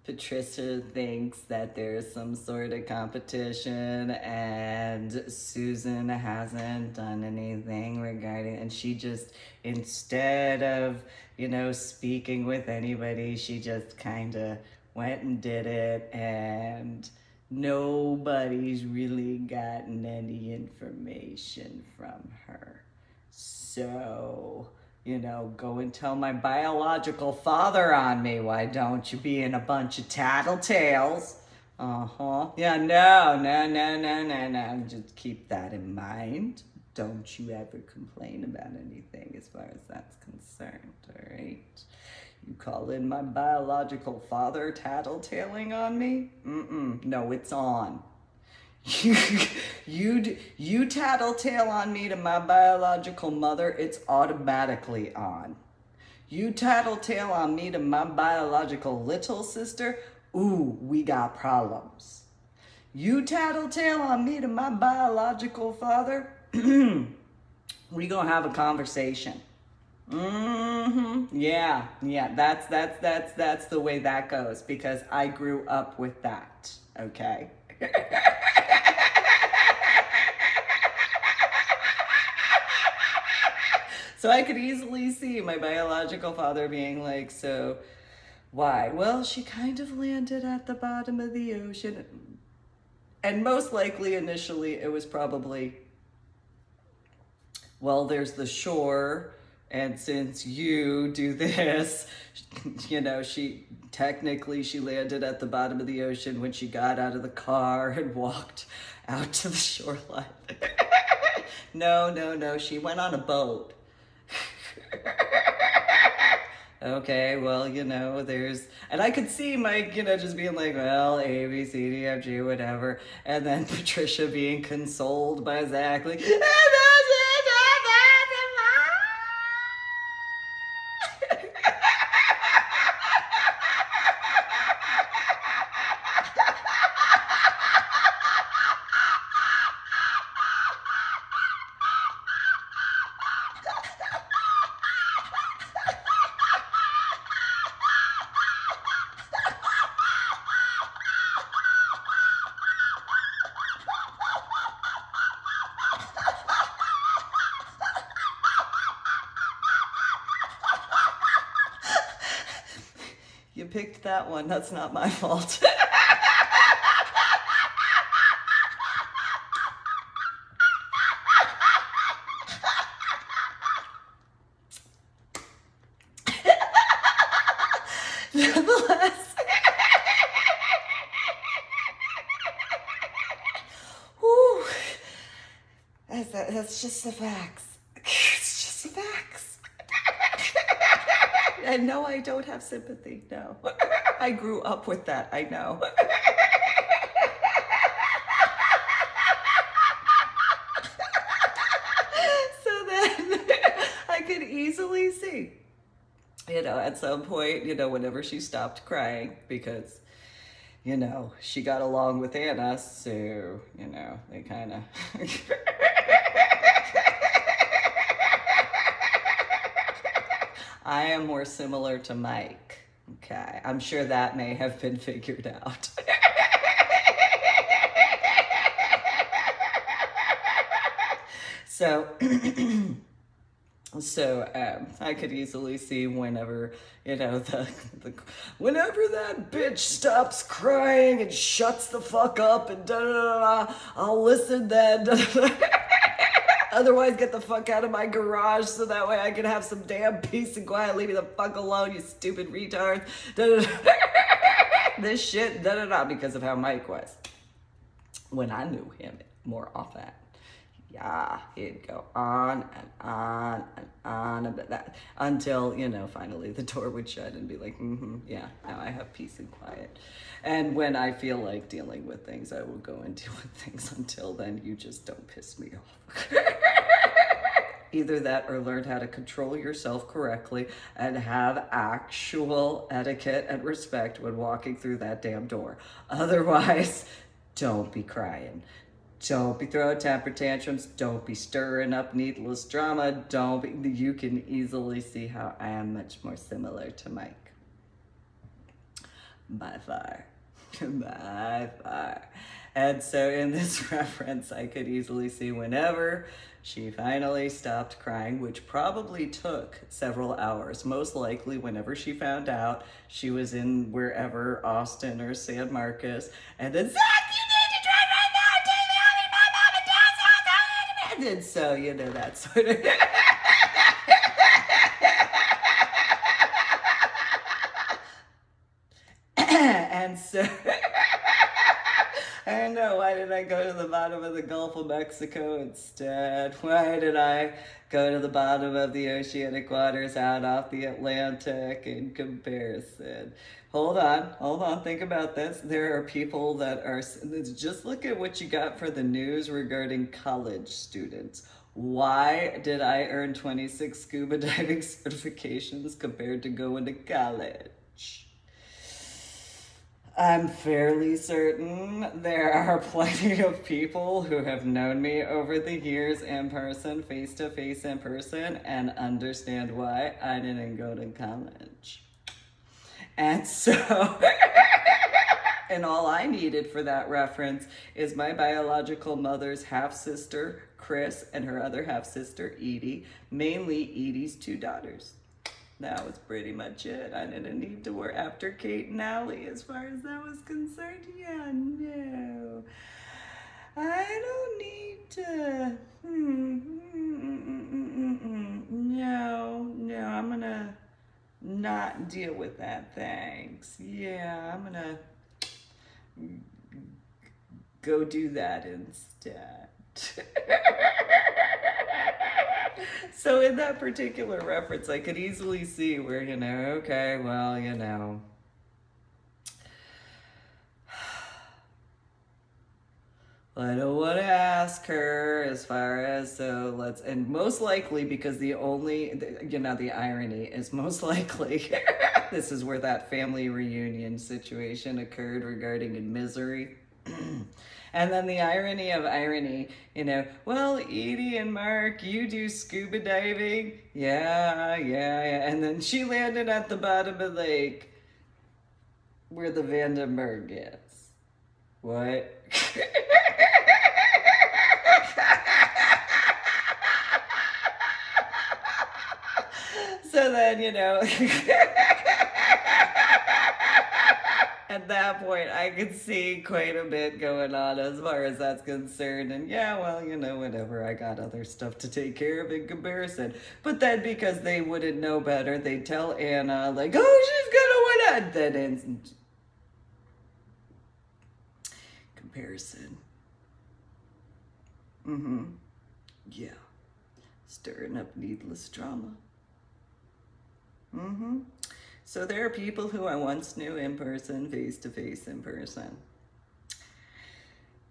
Patricia thinks that there's some sort of competition and Susan hasn't done anything regarding, and she just, instead of, speaking with anybody, she just kind of went and did it, and nobody's really gotten any information from her. So, go and tell my biological father on me. Why don't you, being a bunch of tattletales? Yeah, no. Just keep that in mind. Don't you ever complain about anything as far as that's concerned, all right? You call in my biological father tattletaling on me? No, it's on. You tattletale on me to my biological mother, it's automatically on. You tattletale on me to my biological little sister, ooh, we got problems. You tattletale on me to my biological father, we gonna have a conversation. Yeah, that's the way that goes, because I grew up with that, okay? So I could easily see my biological father being like, so why? Well, she kind of landed at the bottom of the ocean. And most likely initially it was probably, well, there's the shore, and since you do this, she Technically, she landed at the bottom of the ocean when she got out of the car and walked out to the shoreline. No, she went on a boat. Okay, well, and I could see Mike, just being like, well, A, B, C, D, F, G, whatever. And then Patricia being consoled by Zach, like, you picked that one. That's not my fault. Nonetheless, whew, that's just the facts. It's just the facts. And no, I don't have sympathy. No, I grew up with that. I know. So then I could easily see, at some point, whenever she stopped crying, because, she got along with Anna, so, they kind of. I am more similar to Mike. Okay, I'm sure that may have been figured out. So, I could easily see whenever, whenever that bitch stops crying and shuts the fuck up and da-da-da-da, I'll listen then. Otherwise, get the fuck out of my garage so that way I can have some damn peace and quiet. Leave me the fuck alone, you stupid retard. This shit, because of how Mike was. When I knew him more often. Yeah, he'd go on and on and on about that until, finally the door would shut and be like, yeah, now I have peace and quiet. And when I feel like dealing with things, I will go and deal with things. Until then, you just don't piss me off. Either that or learn how to control yourself correctly and have actual etiquette and respect when walking through that damn door. Otherwise, don't be crying. Don't be throwing temper tantrums. Don't be stirring up needless drama. You can easily see how I am much more similar to Mike. By far. By far. And so in this reference, I could easily see whenever she finally stopped crying, which probably took several hours. Most likely whenever she found out she was in wherever, Austin or San Marcos, and then, Zach, you need to drive right now to the mom and dad's house. And so, that sort of... And so... I know, why did I go to the bottom of the Gulf of Mexico instead? Why did I go to the bottom of the oceanic waters out off the Atlantic in comparison? Hold on, think about this. There are people that are, just look at what you got for the news regarding college students. Why did I earn 26 scuba diving certifications compared to going to college? I'm fairly certain there are plenty of people who have known me over the years in person, face to face in person, and understand why I didn't go to college. And so, and all I needed for that reference is my biological mother's half-sister, Chris, and her other half-sister, Edie, mainly Edie's two daughters. That was pretty much it. I didn't need to work after Kate and Allie as far as that was concerned. Yeah, no. I don't need to. No, I'm gonna not deal with that, thanks. Yeah, I'm gonna go do that instead. So in that particular reference, I could easily see where, okay, well, I don't want to ask her as far as, so let's, and most likely because the irony is most likely this is where that family reunion situation occurred regarding in Misery. And then the irony of irony, well, Edie and Mark, you do scuba diving? Yeah. And then she landed at the bottom of the lake where the Vandenberg is. What? So then, at that point, I could see quite a bit going on as far as that's concerned. And yeah, well, whatever. I got other stuff to take care of in comparison. But then because they wouldn't know better, they'd tell Anna, like, oh, she's gonna win it. Then in comparison. Yeah. Stirring up needless drama. So there are people who I once knew in person, face to face in person.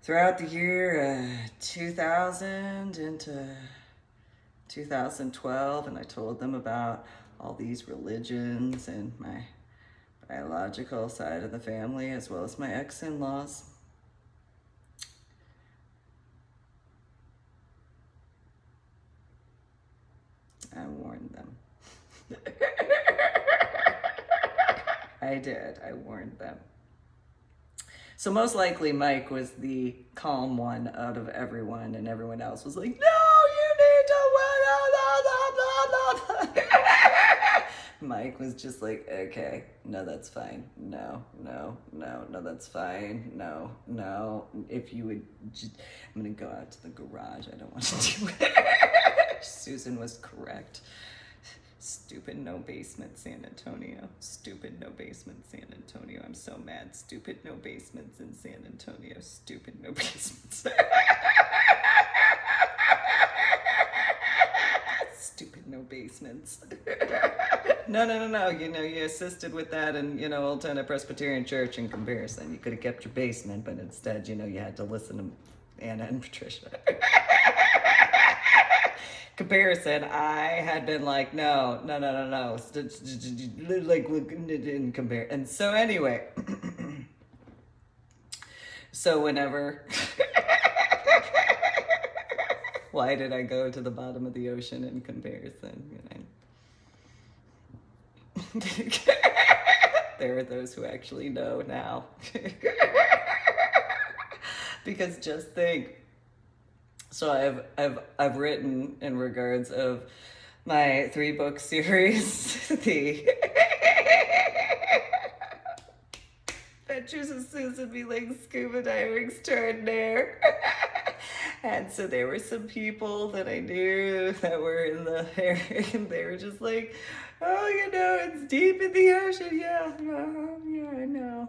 Throughout the year 2000 into 2012, and I told them about all these religions and my biological side of the family, as well as my ex-in-laws. I warned them. I did. I warned them. So most likely Mike was the calm one out of everyone, and everyone else was like, no, you need to win. Mike was just like, okay, no, that's fine. No, that's fine. No. If you would just, I'm going to go out to the garage. I don't want to do it. Susan was correct. Stupid no basement San Antonio. Stupid no basement San Antonio. I'm so mad. Stupid no basements in San Antonio. Stupid no basements. Stupid no basements. No. You assisted with that in, Old Town Presbyterian Church in comparison. You could have kept your basement, but instead, you had to listen to Anna and Patricia. Comparison, I had been like, no, like, in compare. And so anyway, so whenever, why did I go to the bottom of the ocean in comparison? There are those who actually know now. Because just think, so I've written in regards of my 3-book series, the Adventures of Susan B. Lake Scuba Diving Extraordinaire. And so there were some people that I knew that were in the area, and they were just like, oh, it's deep in the ocean. Yeah, I know.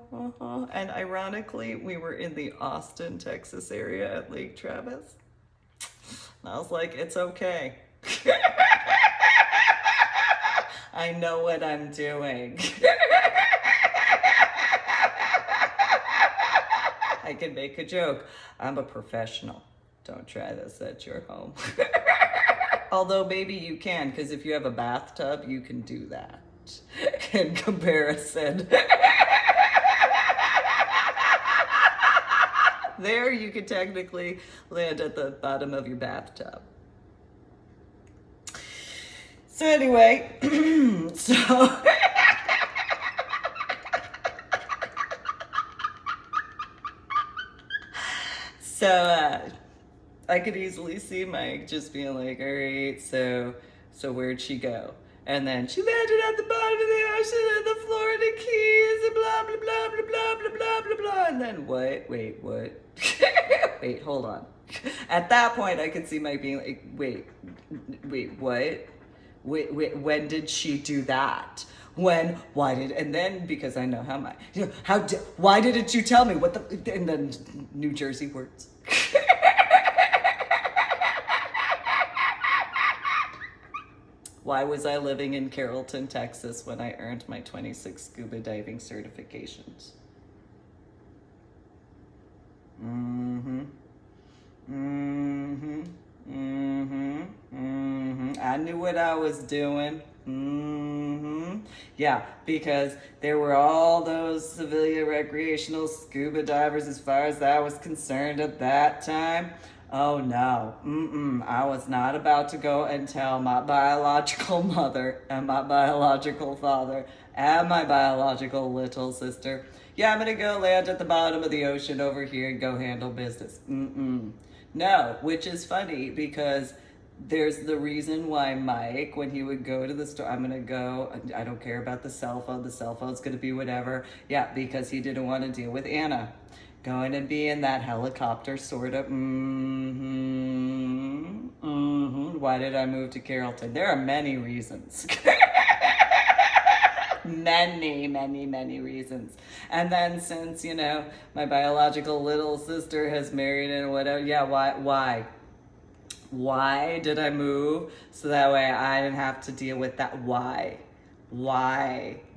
And ironically, we were in the Austin, Texas area at Lake Travis. And I was like, it's okay. I know what I'm doing. I can make a joke. I'm a professional. Don't try this at your home. Although maybe you can, because if you have a bathtub, you can do that in comparison. There you could technically land at the bottom of your bathtub. So anyway, so I could easily see Mike just being like, all right, so where'd she go? And then she landed at the bottom of the ocean in the Florida Keys and blah, blah, blah, blah, blah, blah, blah, blah, blah. And then what? Wait, what? Wait, hold on. At that point, I could see Mike being like, wait, what? When did she do that? Why did, and then because I know how my, why didn't you tell me what the, and then New Jersey words. Why was I living in Carrollton, Texas when I earned my 26 scuba diving certifications? Mm-hmm. Mm-hmm. Mm-hmm. Mm-hmm. I knew what I was doing. Mm-hmm. Yeah, because there were all those civilian recreational scuba divers as far as I was concerned at that time. Oh no, I was not about to go and tell my biological mother and my biological father and my biological little sister, yeah, I'm gonna go land at the bottom of the ocean over here and go handle business. No, which is funny because there's the reason why Mike, when he would go to the store, I'm gonna go, I don't care about the cell phone's gonna be whatever. Yeah, because he didn't want to deal with Anna. Going to be in that helicopter sort of, Why did I move to Carrollton? There are many reasons. Many reasons. And then since, my biological little sister has married and whatever, yeah, why? Why did I move? So that way I didn't have to deal with that. Why?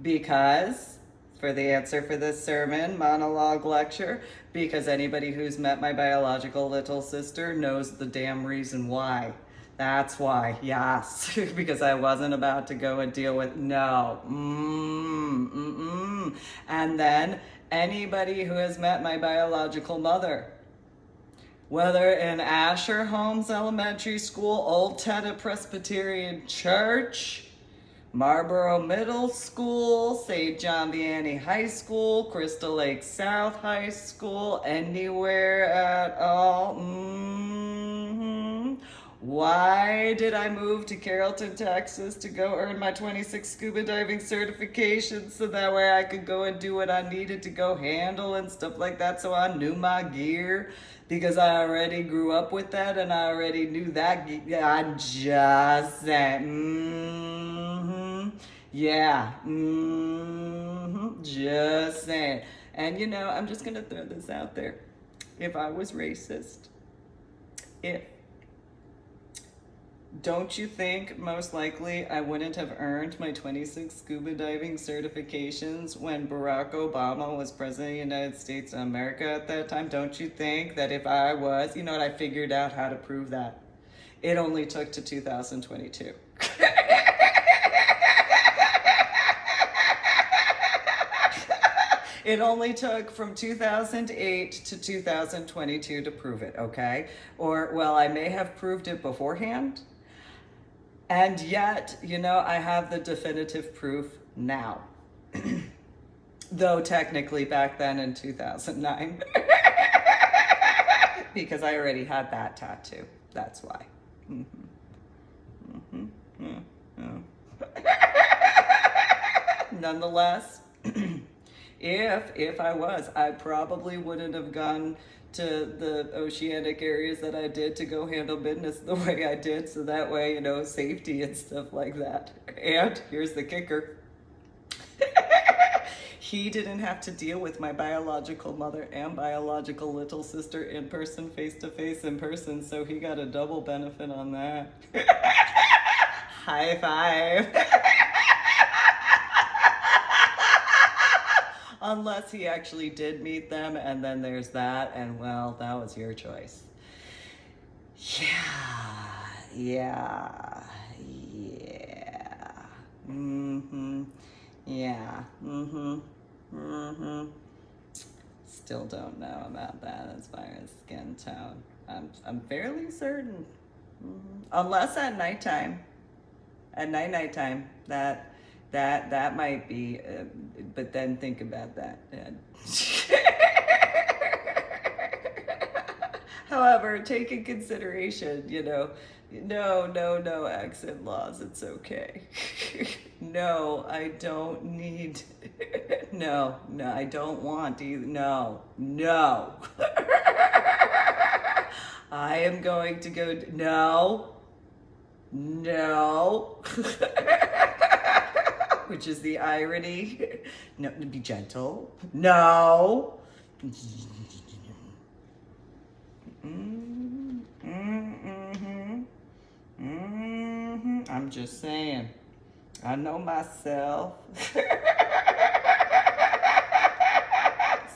Because, for the answer for this sermon, monologue lecture, because anybody who's met my biological little sister knows the damn reason why. That's why, yes, because I wasn't about to go and deal with, no. And then anybody who has met my biological mother, whether in Asher Holmes Elementary School, Old Tennant Presbyterian Church, Marlboro Middle School, St. John Vianney High School, Crystal Lake South High School, anywhere at all. Why did I move to Carrollton, Texas to go earn my 26 scuba diving certifications so that way I could go and do what I needed to go handle and stuff like that, so I knew my gear? Because I already grew up with that and I already knew that. I'm just saying. Yeah. Just saying. And I'm just going to throw this out there. If I was racist, don't you think most likely I wouldn't have earned my 26 scuba diving certifications when Barack Obama was president of the United States of America at that time? Don't you think that if I was, I figured out how to prove that. It only took to 2022. It only took from 2008 to 2022 to prove it, okay? Or, well, I may have proved it beforehand. And yet, I have the definitive proof now. Though technically back then in 2009. Because I already had that tattoo. That's why. Nonetheless, if I was, I probably wouldn't have gone to the oceanic areas that I did to go handle business the way I did, so that way, safety and stuff like that. And here's the kicker. He didn't have to deal with my biological mother and biological little sister in person, face-to-face in person, so he got a double benefit on that. High five. Unless he actually did meet them, and then there's that, and well, that was your choice. Yeah. Still don't know about that as far as skin tone. I'm fairly certain. Unless at nighttime. At nighttime, that might be, but then think about that. However, take in consideration, no accent laws, it's okay. No, I don't need, no, I don't want either, no. I am going to go, No. Which is the irony. No, be gentle. No. I'm just saying. I know myself.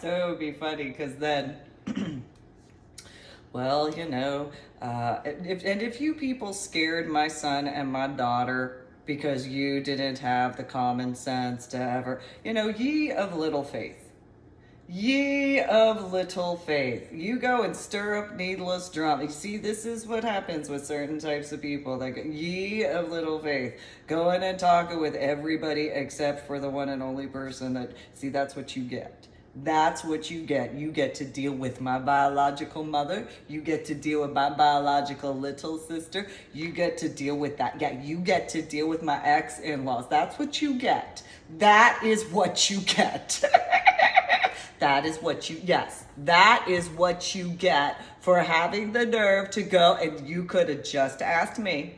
So it would be funny because then, well, if you people scared my son and my daughter because you didn't have the common sense to ever, ye of little faith. Ye of little faith. You go and stir up needless drama. You see, this is what happens with certain types of people. Like, ye of little faith. Going and talking with everybody except for the one and only person that, see, that's what you get. That's what you get. You get to deal with my biological mother. You get to deal with my biological little sister. You get to deal with that. Yeah, you get to deal with my ex-in-laws. That's what you get. That is what you get. That is what that is what you get for having the nerve to go, and you could have just asked me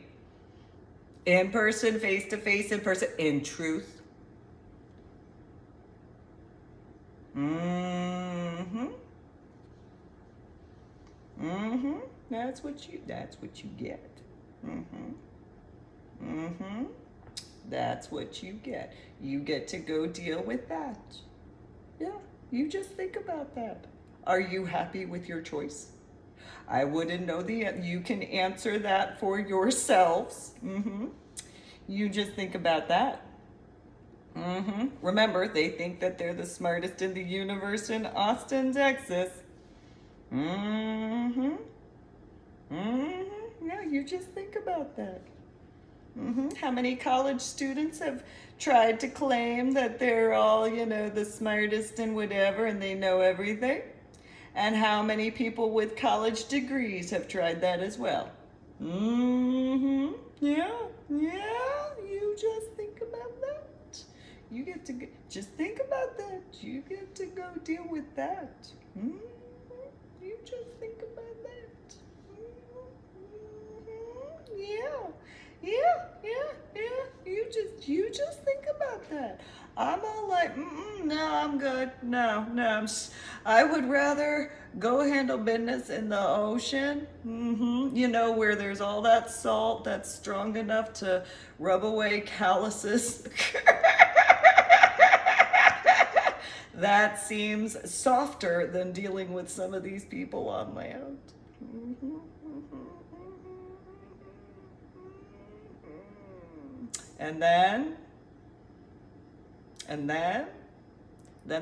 in person, face to face, in person, in truth. That's what you get. That's what you get. You get to go deal with that. Yeah. You just think about that. Are you happy with your choice? I wouldn't know you can answer that for yourselves. You just think about that. Remember, they think that they're the smartest in the universe in Austin, Texas. Yeah, you just think about that. How many college students have tried to claim that they're all, the smartest and whatever, and they know everything? And how many people with college degrees have tried that as well? Yeah, you just think about that. You get to just think about that. You get to go deal with that. You just think about that. Yeah. You just think about that. I'm all like, no, I'm good. No, I would rather go handle business in the ocean, where there's all that salt that's strong enough to rub away calluses. That seems softer than dealing with some of these people on land. And then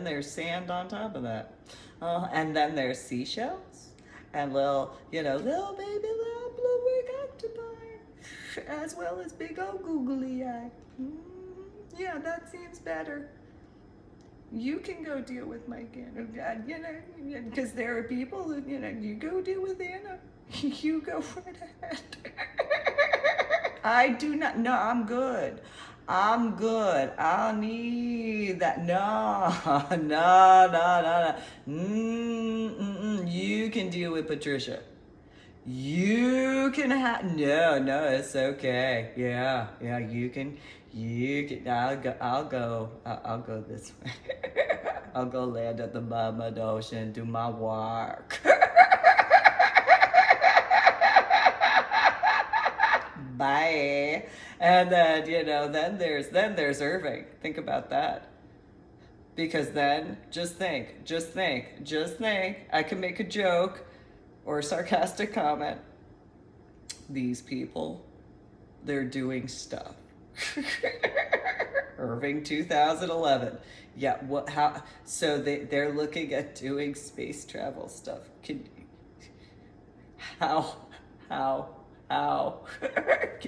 there's sand on top of that. And then there's seashells and little baby, little blue-winged octopi, as well as big old googly eye. Yeah, that seems better. You can go deal with Mike Anna, because there are people who, you go deal with Anna. You go right ahead. I do not. No, I'm good. I'll need that. No. You can deal with Patricia. You can no, it's okay. Yeah, you can, I'll go this way. I'll go land at the bottom of the ocean and do my work. Bye. And then, then there's Irving. Think about that. Because then, just think, I can make a joke or a sarcastic comment. These people, they're doing stuff. Irving 2011. Yeah, so they're looking at doing space travel stuff. How?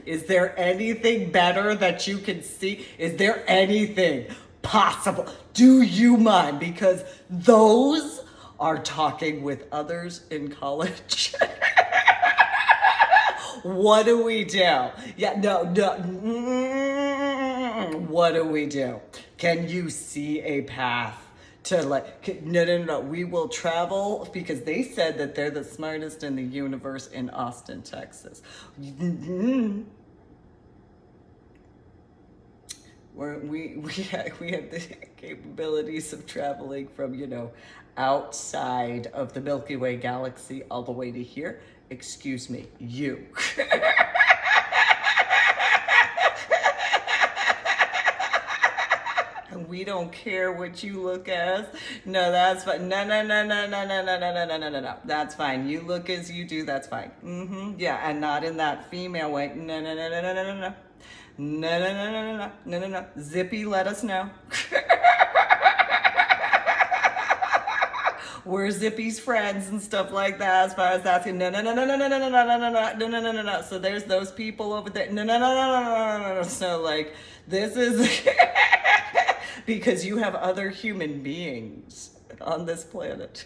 Is there anything better that you can see? Is there anything possible? Do you mind? Because those are talking with others in college. What do we do? Yeah, no. What do we do? Can you see a path to no, we will travel, because they said that they're the smartest in the universe in Austin, Texas. We had the capabilities of traveling from, you know, outside of the Milky Way galaxy all the way to here. Excuse me, you. And we don't care what you look as. No, that's fine. No, no, no, no, no, no, no, no, no, no, no, no, no. That's fine. You look as you do. That's fine. Mm-hmm. Yeah, and not in that female way. No, no, no, no, no, no, no, no. No, no, no, no, no, no, no, no, no. Zippy, let us know. We're Zippy's friends and stuff like that. As far as that's no, no, no, no, no, no, no, no, no, no, no, no, no, no, no, no. So there's those people over there. No, no, no, no, no, no, no, no. So like, this is because you have other human beings on this planet.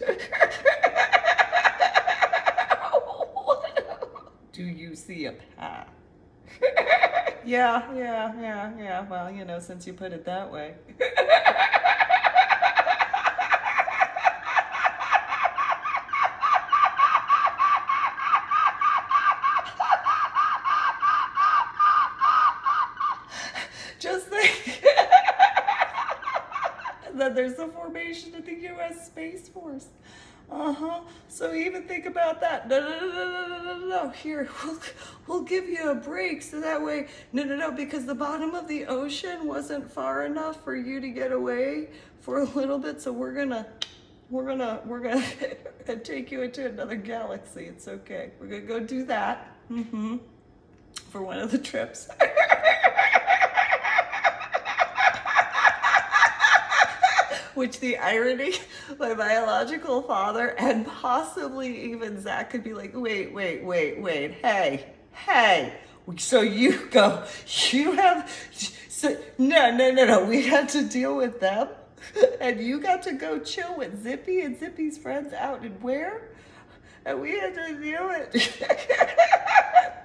Do you see a path? Yeah. Well, you know, since you put it that way. Just think that there's the formation of the U.S. Space Force. So even think about that. No. Here, we'll give you a break so that way. No. Because the bottom of the ocean wasn't far enough for you to get away for a little bit. So we're gonna take you into another galaxy. It's okay. We're gonna go do that. For one of the trips. Which the irony, my biological father and possibly even Zach could be like, wait, hey, so you have, so no, we had to deal with them, and you got to go chill with Zippy and Zippy's friends out and where? And we had to deal with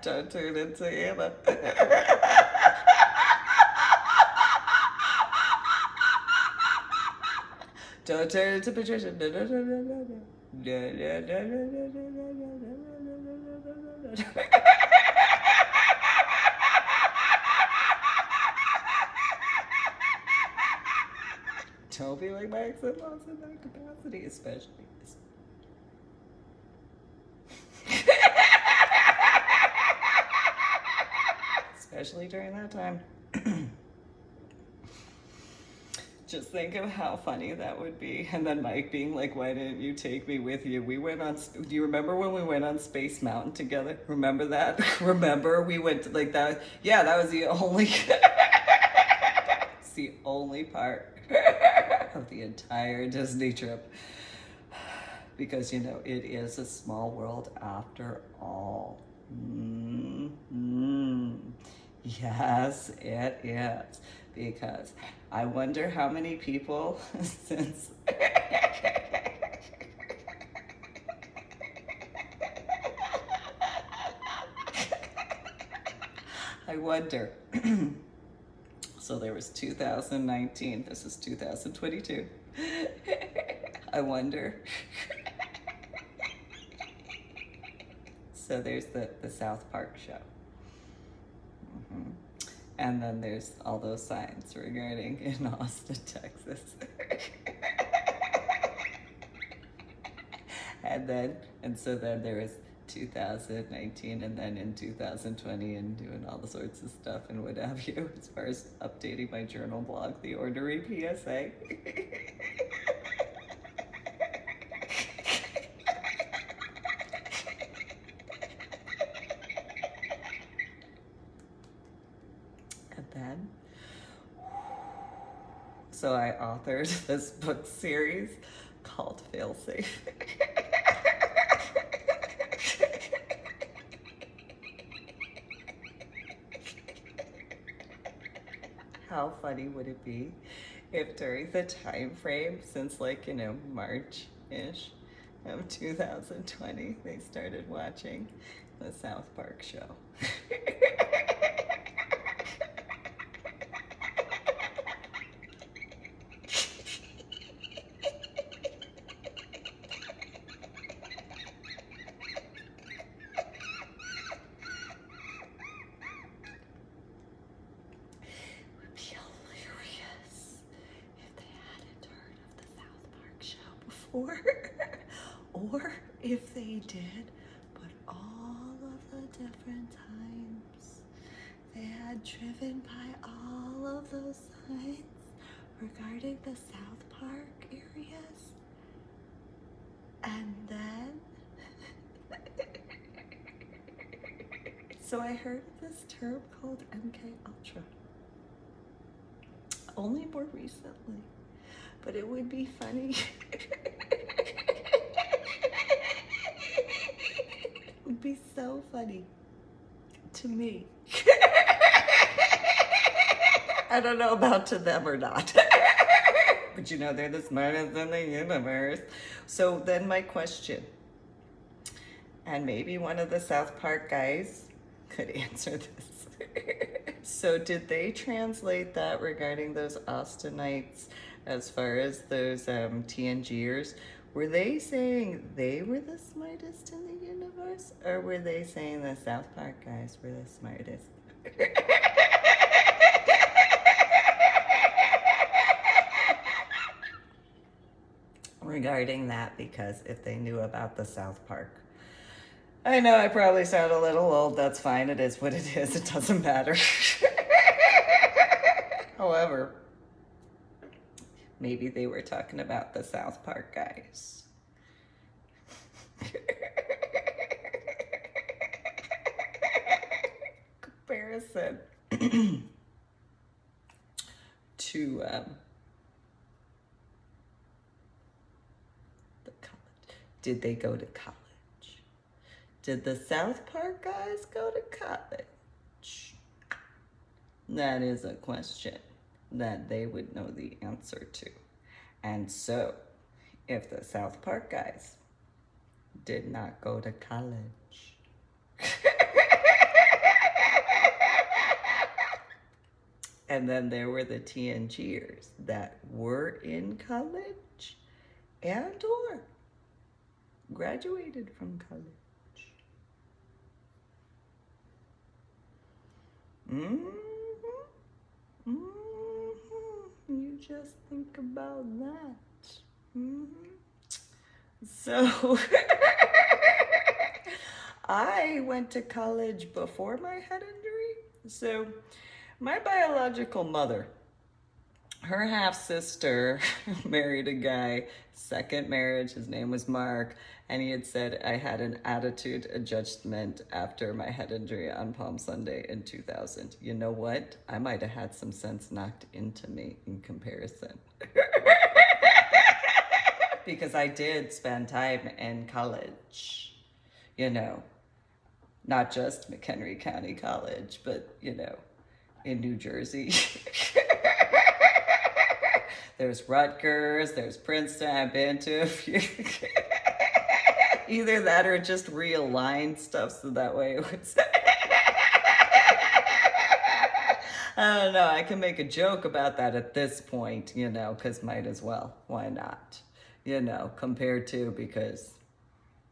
don't turn into Anna. Don't turn into Patricia. No. Don't be like my ex-in-laws in that capacity, especially. Especially during that time. Just think of how funny that would be. And then Mike being like, why didn't you take me with you? We went on, do you remember when we went on Space Mountain together? Remember that? Remember we went to, like that? Yeah, that was the only, it's the only part of the entire Disney trip. Because, you know, it is a small world after all. Yes, it is. Because I wonder how many people since I wonder. So there was 2019, this is 2022. I wonder. So there's the South Park show. And then there's all those signs regarding in Austin, Texas. and so then there was 2019 and then in 2020 and doing all the sorts of stuff and what have you as far as updating my journal blog, the ornery PSA. So I authored this book series called Failsafe. How funny would it be if during the time frame since like, you know, March-ish of 2020, they started watching the South Park show. for. Or if they did, but all of the different times they had driven by all of those signs regarding the South Park areas. And then, so I heard of this term called MK Ultra. Only more recently. But it would be funny. It would be so funny to me. I don't know about to them or not. But you know, they're the smartest in the universe. So then my question, and maybe one of the South Park guys could answer this. So did they translate that regarding those Austinites as far as those TNGers? Were they saying they were the smartest in the universe? Or were they saying the South Park guys were the smartest? Regarding that, because if they knew about the South Park. I know I probably sound a little old. That's fine. It is what it is. It doesn't matter. However, maybe they were talking about the South Park guys. Comparison to the college. Did they go to college? Did the South Park guys go to college? That is a question that they would know the answer to. And so, if the South Park guys did not go to college, and then there were the TNGers that were in college and or graduated from college. You just think about that. So, I went to college before my head injury. So, my biological mother, her half-sister married a guy, second marriage, his name was Mark, and he had said I had an attitude adjustment after my head injury on Palm Sunday in 2000. You know what? I might have had some sense knocked into me in comparison. Because I did spend time in college, you know, not just McHenry County College, but, you know, in New Jersey. There's Rutgers, there's Princeton, I've been to a few. Either that or just realigned stuff so that way it was. I don't know, I can make a joke about that at this point, you know, because might as well. Why not? You know, compared to, because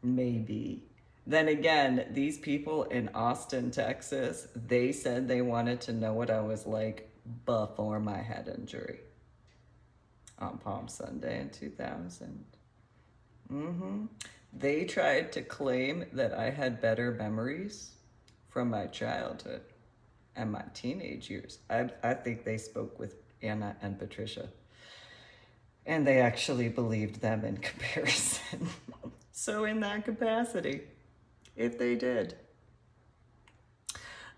maybe. Then again, these people in Austin, Texas, they said they wanted to know what I was like before my head injury on Palm Sunday in 2000. They tried to claim that I had better memories from my childhood and my teenage years. I think they spoke with Anna and Patricia, and they actually believed them in comparison. So in that capacity, if they did,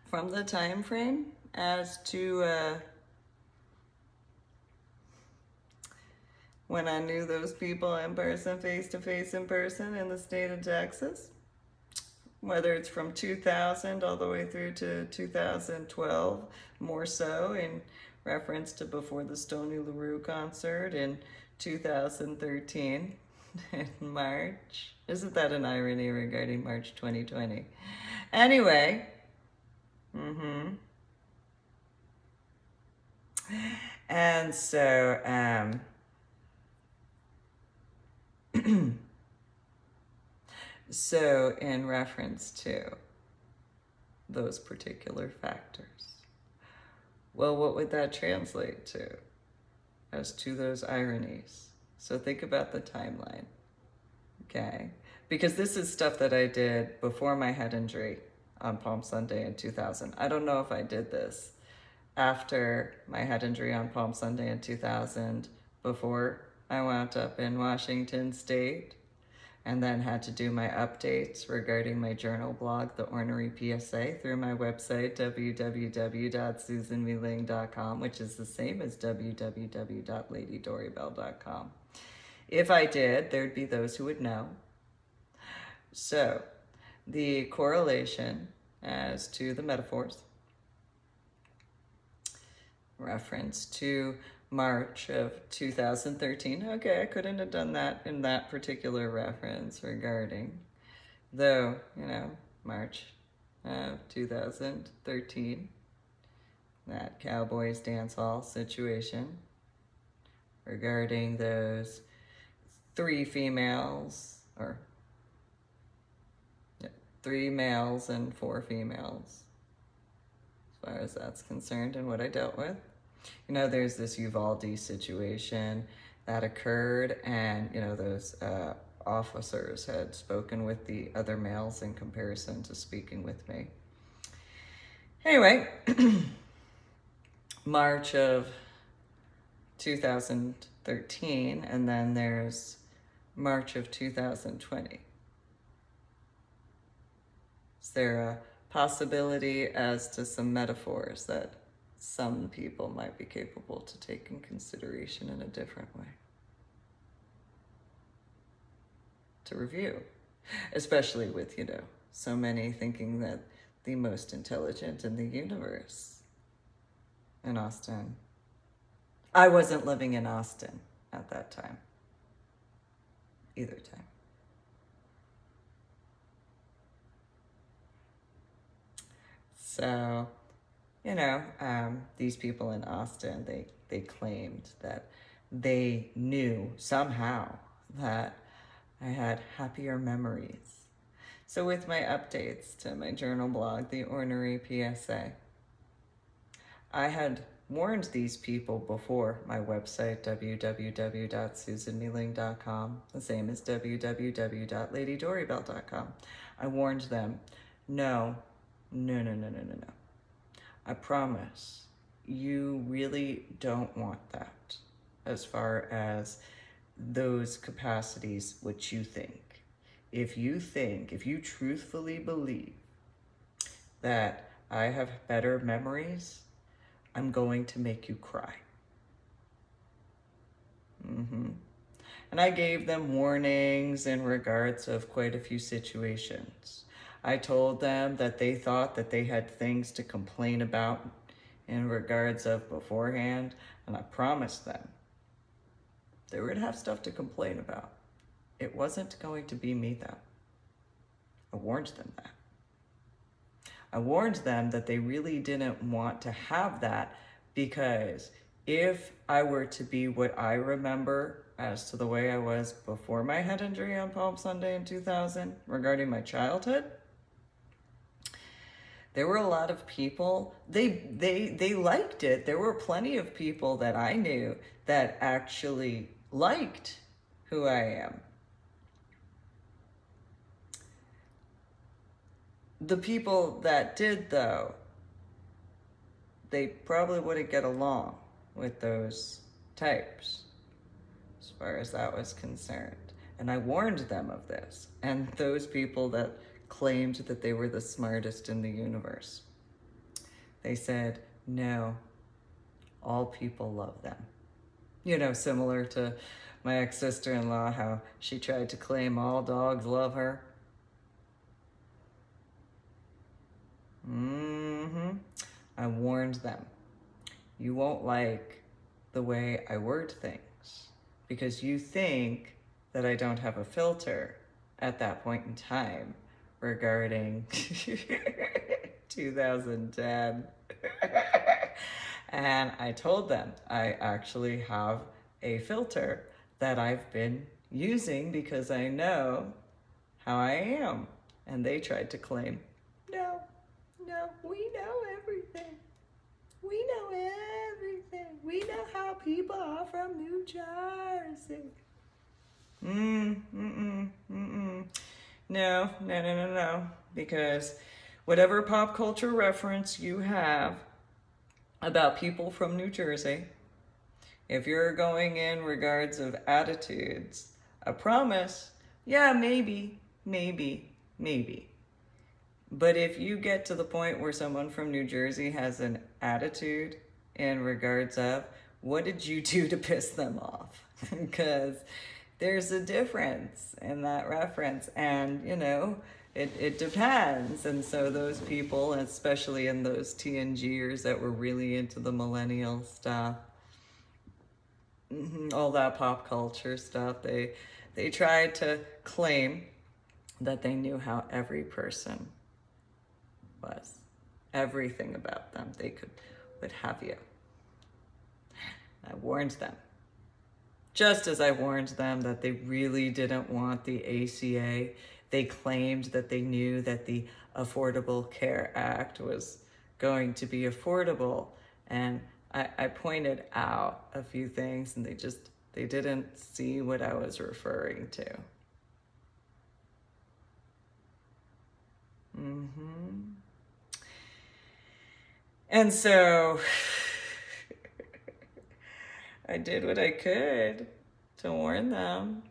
from the time frame as to when I knew those people in person, face to face in person in the state of Texas, whether it's from 2000 all the way through to 2012, more so in reference to before the Stoney LaRue concert in 2013 in March. Isn't that an irony regarding March 2020? Anyway, and so, so in reference to those particular factors, well, what would that translate to as to those ironies? So think about the timeline, okay? Because this is stuff that I did before my head injury on Palm Sunday in 2000. I don't know if I did this after my head injury on Palm Sunday in 2000, before I wound up in Washington State, and then had to do my updates regarding my journal blog, The Ornery PSA, through my website, www.susanmeeling.com, which is the same as www.ladydoribell.com. If I did, there'd be those who would know. So, the correlation as to the metaphors, reference to March of 2013. Okay, I couldn't have done that in that particular reference regarding, though, March of 2013, that Cowboys Dance Hall situation regarding those 3 females, or 3 males and 4 females, as far as that's concerned, and what I dealt with. There's this Uvalde situation that occurred, and, those officers had spoken with the other males in comparison to speaking with me. Anyway, March of 2013, and then there's March of 2020. Is there a possibility as to some metaphors that some people might be capable to take in consideration in a different way? To review, especially with, so many thinking that the most intelligent in the universe in Austin. I wasn't living in Austin at that time, either time. So, these people in Austin, they claimed that they knew somehow that I had happier memories. So with my updates to my journal blog, The Ornery PSA, I had warned these people before my website, www.susanmeeling.com, the same as www.ladydoribell.com. I warned them, no. I promise, you really don't want that as far as those capacities, what you think. If you truthfully believe that I have better memories, I'm going to make you cry. And I gave them warnings in regards of quite a few situations. I told them that they thought that they had things to complain about in regards of beforehand, and I promised them they were going to have stuff to complain about. It wasn't going to be me, though. I warned them that. I warned them that they really didn't want to have that, because if I were to be what I remember as to the way I was before my head injury on Palm Sunday in 2000 regarding my childhood, there were a lot of people, they liked it. There were plenty of people that I knew that actually liked who I am. The people that did, though, they probably wouldn't get along with those types, as far as that was concerned. And I warned them of this. And those people that claimed that they were the smartest in the universe, they said, no, all people love them. Similar to my ex-sister-in-law, how she tried to claim all dogs love her. I warned them. You won't like the way I word things, because you think that I don't have a filter at that point in time regarding 2010. And I told them I actually have a filter that I've been using because I know how I am. And they tried to claim, no, we know everything. We know everything. We know how people are from New Jersey. No, no, no, no, no. Because whatever pop culture reference you have about people from New Jersey, if you're going in regards of attitudes, I promise, yeah, maybe. But if you get to the point where someone from New Jersey has an attitude in regards of, what did you do to piss them off? Because there's a difference in that reference, and it depends. And so those people, especially in those TNGers that were really into the millennial stuff, all that pop culture stuff, they tried to claim that they knew how every person was, everything about them. They would have you. I warned them. Just as I warned them that they really didn't want the ACA. They claimed that they knew that the Affordable Care Act was going to be affordable. And I pointed out a few things, and they didn't see what I was referring to. And so I did what I could to warn them,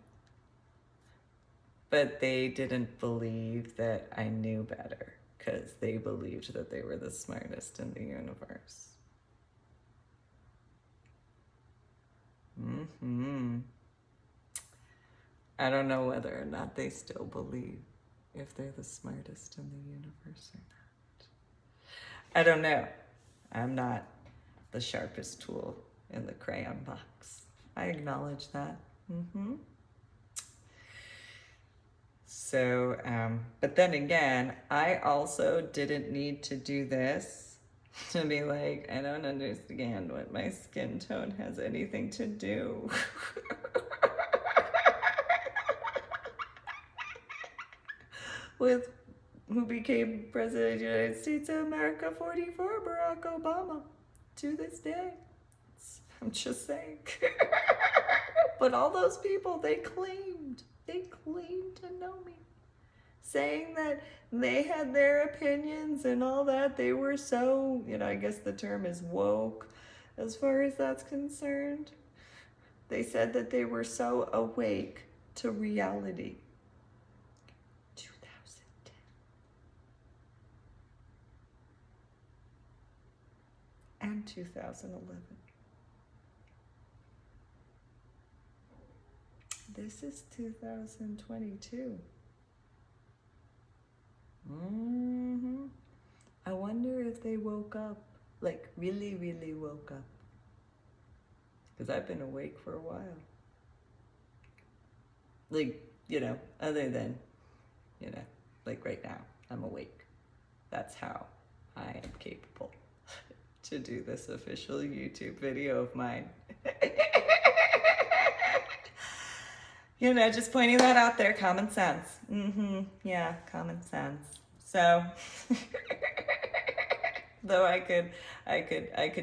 but they didn't believe that I knew better, because they believed that they were the smartest in the universe. I don't know whether or not they still believe if they're the smartest in the universe or not. I don't know. I'm not the sharpest tool in the crayon box. I acknowledge that. So, but then again, I also didn't need to do this to be like, I don't understand what my skin tone has anything to do. With who became President of the United States of America 44, Barack Obama, to this day. I'm just saying. But all those people, they claimed to know me, saying that they had their opinions and all that. They were so, I guess the term is woke as far as that's concerned. They said that they were so awake to reality. 2010. And 2011. This is 2022. I wonder if they woke up, like really, really woke up. Because I've been awake for a while. Like, other than, like right now, I'm awake. That's how I am capable to do this official YouTube video of mine. Just pointing that out there. Common sense. Yeah, common sense. So, though I could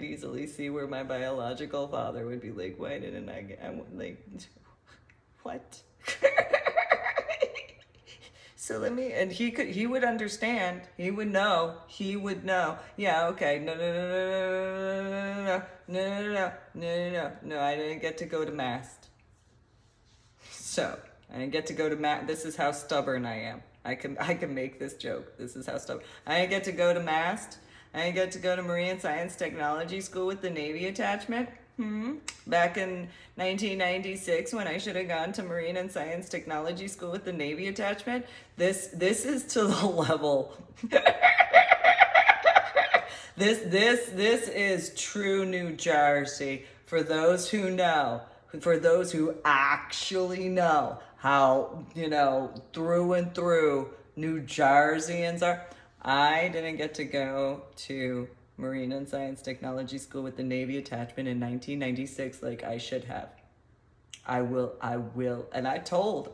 easily see where my biological father would be like, why didn't I get, like, what? So and he would understand. He would know. Yeah, okay. No, I didn't get to go to Mass. So, I didn't get to go to this is how stubborn I am. I can make this joke. This is how stubborn. I didn't get to go to MAST. I didn't get to go to Marine Science Technology School with the Navy attachment. Back in 1996, when I should have gone to Marine and Science Technology School with the Navy attachment. This is to the level. This is true New Jersey for those who know. For those who actually know how, through and through New Jerseyans are. I didn't get to go to Marine and Science Technology School with the Navy attachment in 1996 like I should have. I will. And I told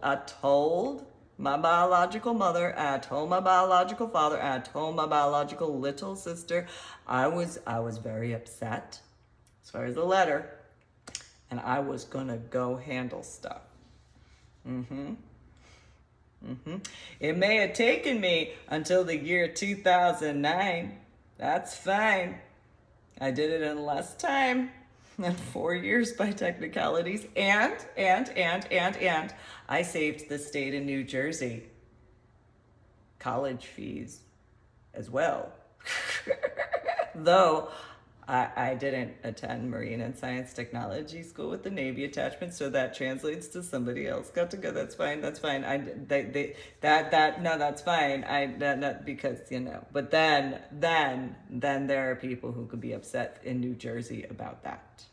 my biological mother, I told my biological father, I told my biological little sister. I was very upset as far as the letter. And I was gonna go handle stuff. Mm-hmm. Mm-hmm. It may have taken me until the year 2009. That's fine. I did it in less time than 4 years by technicalities. And I saved the state of New Jersey college fees as well. Though I didn't attend Marine and Science Technology School with the Navy attachment, so that translates to somebody else got to go. That's fine. That's fine. No, that's fine. Not because But then there are people who could be upset in New Jersey about that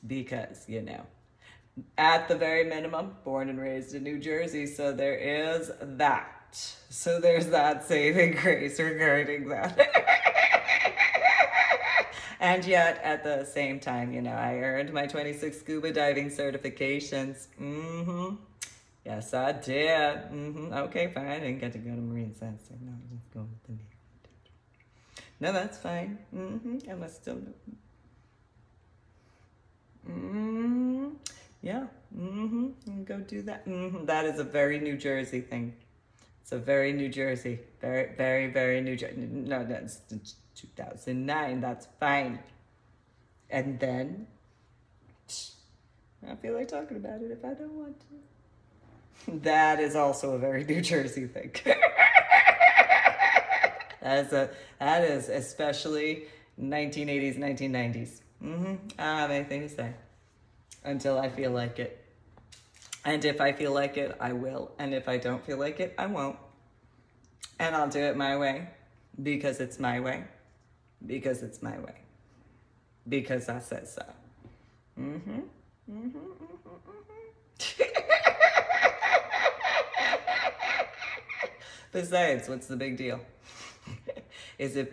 because at the very minimum, born and raised in New Jersey, so there is that. So there's that saving grace regarding that. And yet, at the same time, I earned my 26 scuba diving certifications. Mm-hmm. Yes, I did. Mm-hmm. Okay, fine. I didn't get to go to Marine Science Technology. Just go with the Navy. No, that's fine. Mm-hmm. I must still do. Mm-hmm. Yeah. Mm-hmm. Go do that. Mm-hmm. That is a very New Jersey thing. It's a very New Jersey. Very, very, very New Jersey. No, that's 2009. That's fine. And then, I don't feel like talking about it if I don't want to. That is also a very New Jersey thing. That is especially 1980s, 1990s. I don't have anything to say until I feel like it. And if I feel like it, I will. And if I don't feel like it, I won't. And I'll do it my way because it's my way. Because it's my way. Because I said so. Besides, what's the big deal? Is if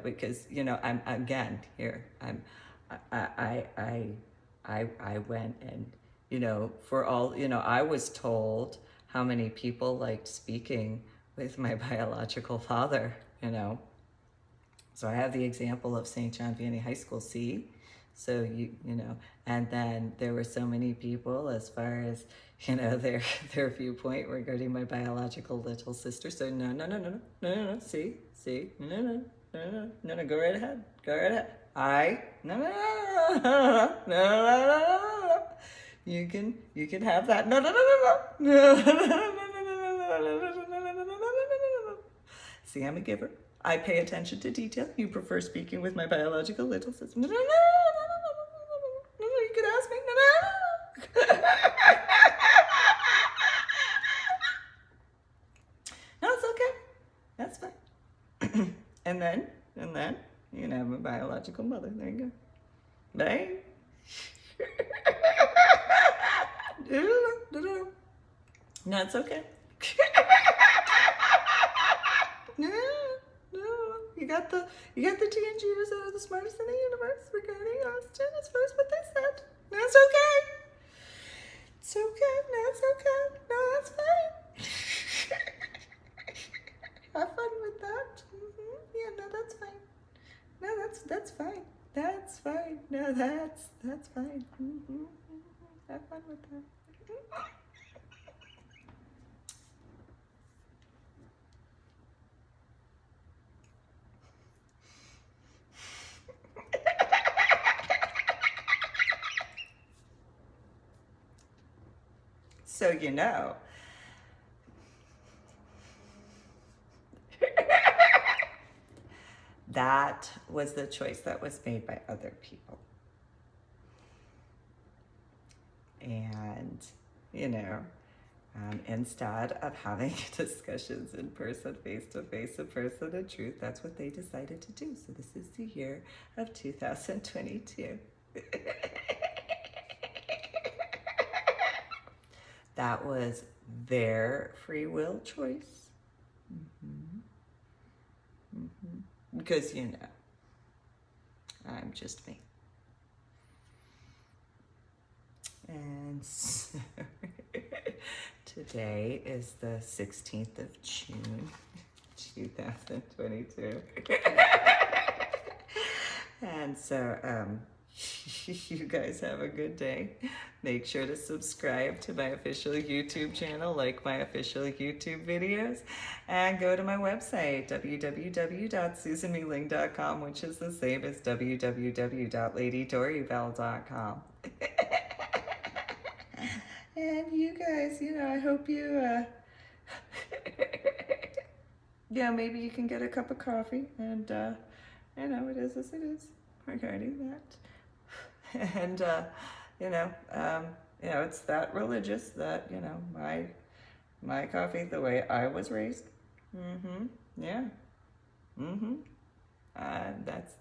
because I'm again here. I went and for all I was told how many people liked speaking with my biological father. So I have the example of St. John Vianney High School. See, so and then there were so many people as far as their viewpoint regarding my biological little sister. So no. See, no. Go right ahead. No. You can have that. No. See, I'm a giver. I pay attention to detail. You prefer speaking with my biological little sister. No. You could ask me. No. No, it's okay. That's fine. And then, my biological mother. There you go. Bye. No, it's okay. No. You got the TNGers that are the smartest in the universe regarding Austin as far as what they said. No, it's okay. It's okay. No, it's okay. No, that's fine. Have fun with that. Yeah, no, that's fine. No, that's fine. That's fine. No, that's fine. Have fun with that. So that was the choice that was made by other people. And, instead of having discussions in person, face-to-face, in person, in truth, that's what they decided to do. So this is the year of 2022. That was their free will choice. Because, I'm just me. And so today is the 16th of June, 2022. And so, You guys have a good day. Make sure to subscribe to my official YouTube channel, like my official YouTube videos, and go to my website, www.susanmeeling.com, which is the same as www.ladytorybell.com. And you guys, I hope you, maybe you can get a cup of coffee, and, it is as it is regarding that. And, it's that religious that, my coffee, the way I was raised. Mm-hmm. Yeah. Mm-hmm.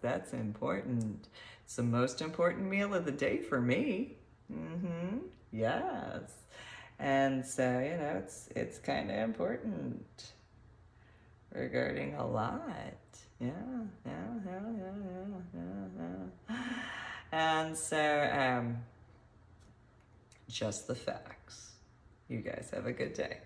That's important. It's the most important meal of the day for me. Mm-hmm. Yes. And so, it's kind of important regarding a lot. Yeah. And so, just the facts. You guys have a good day.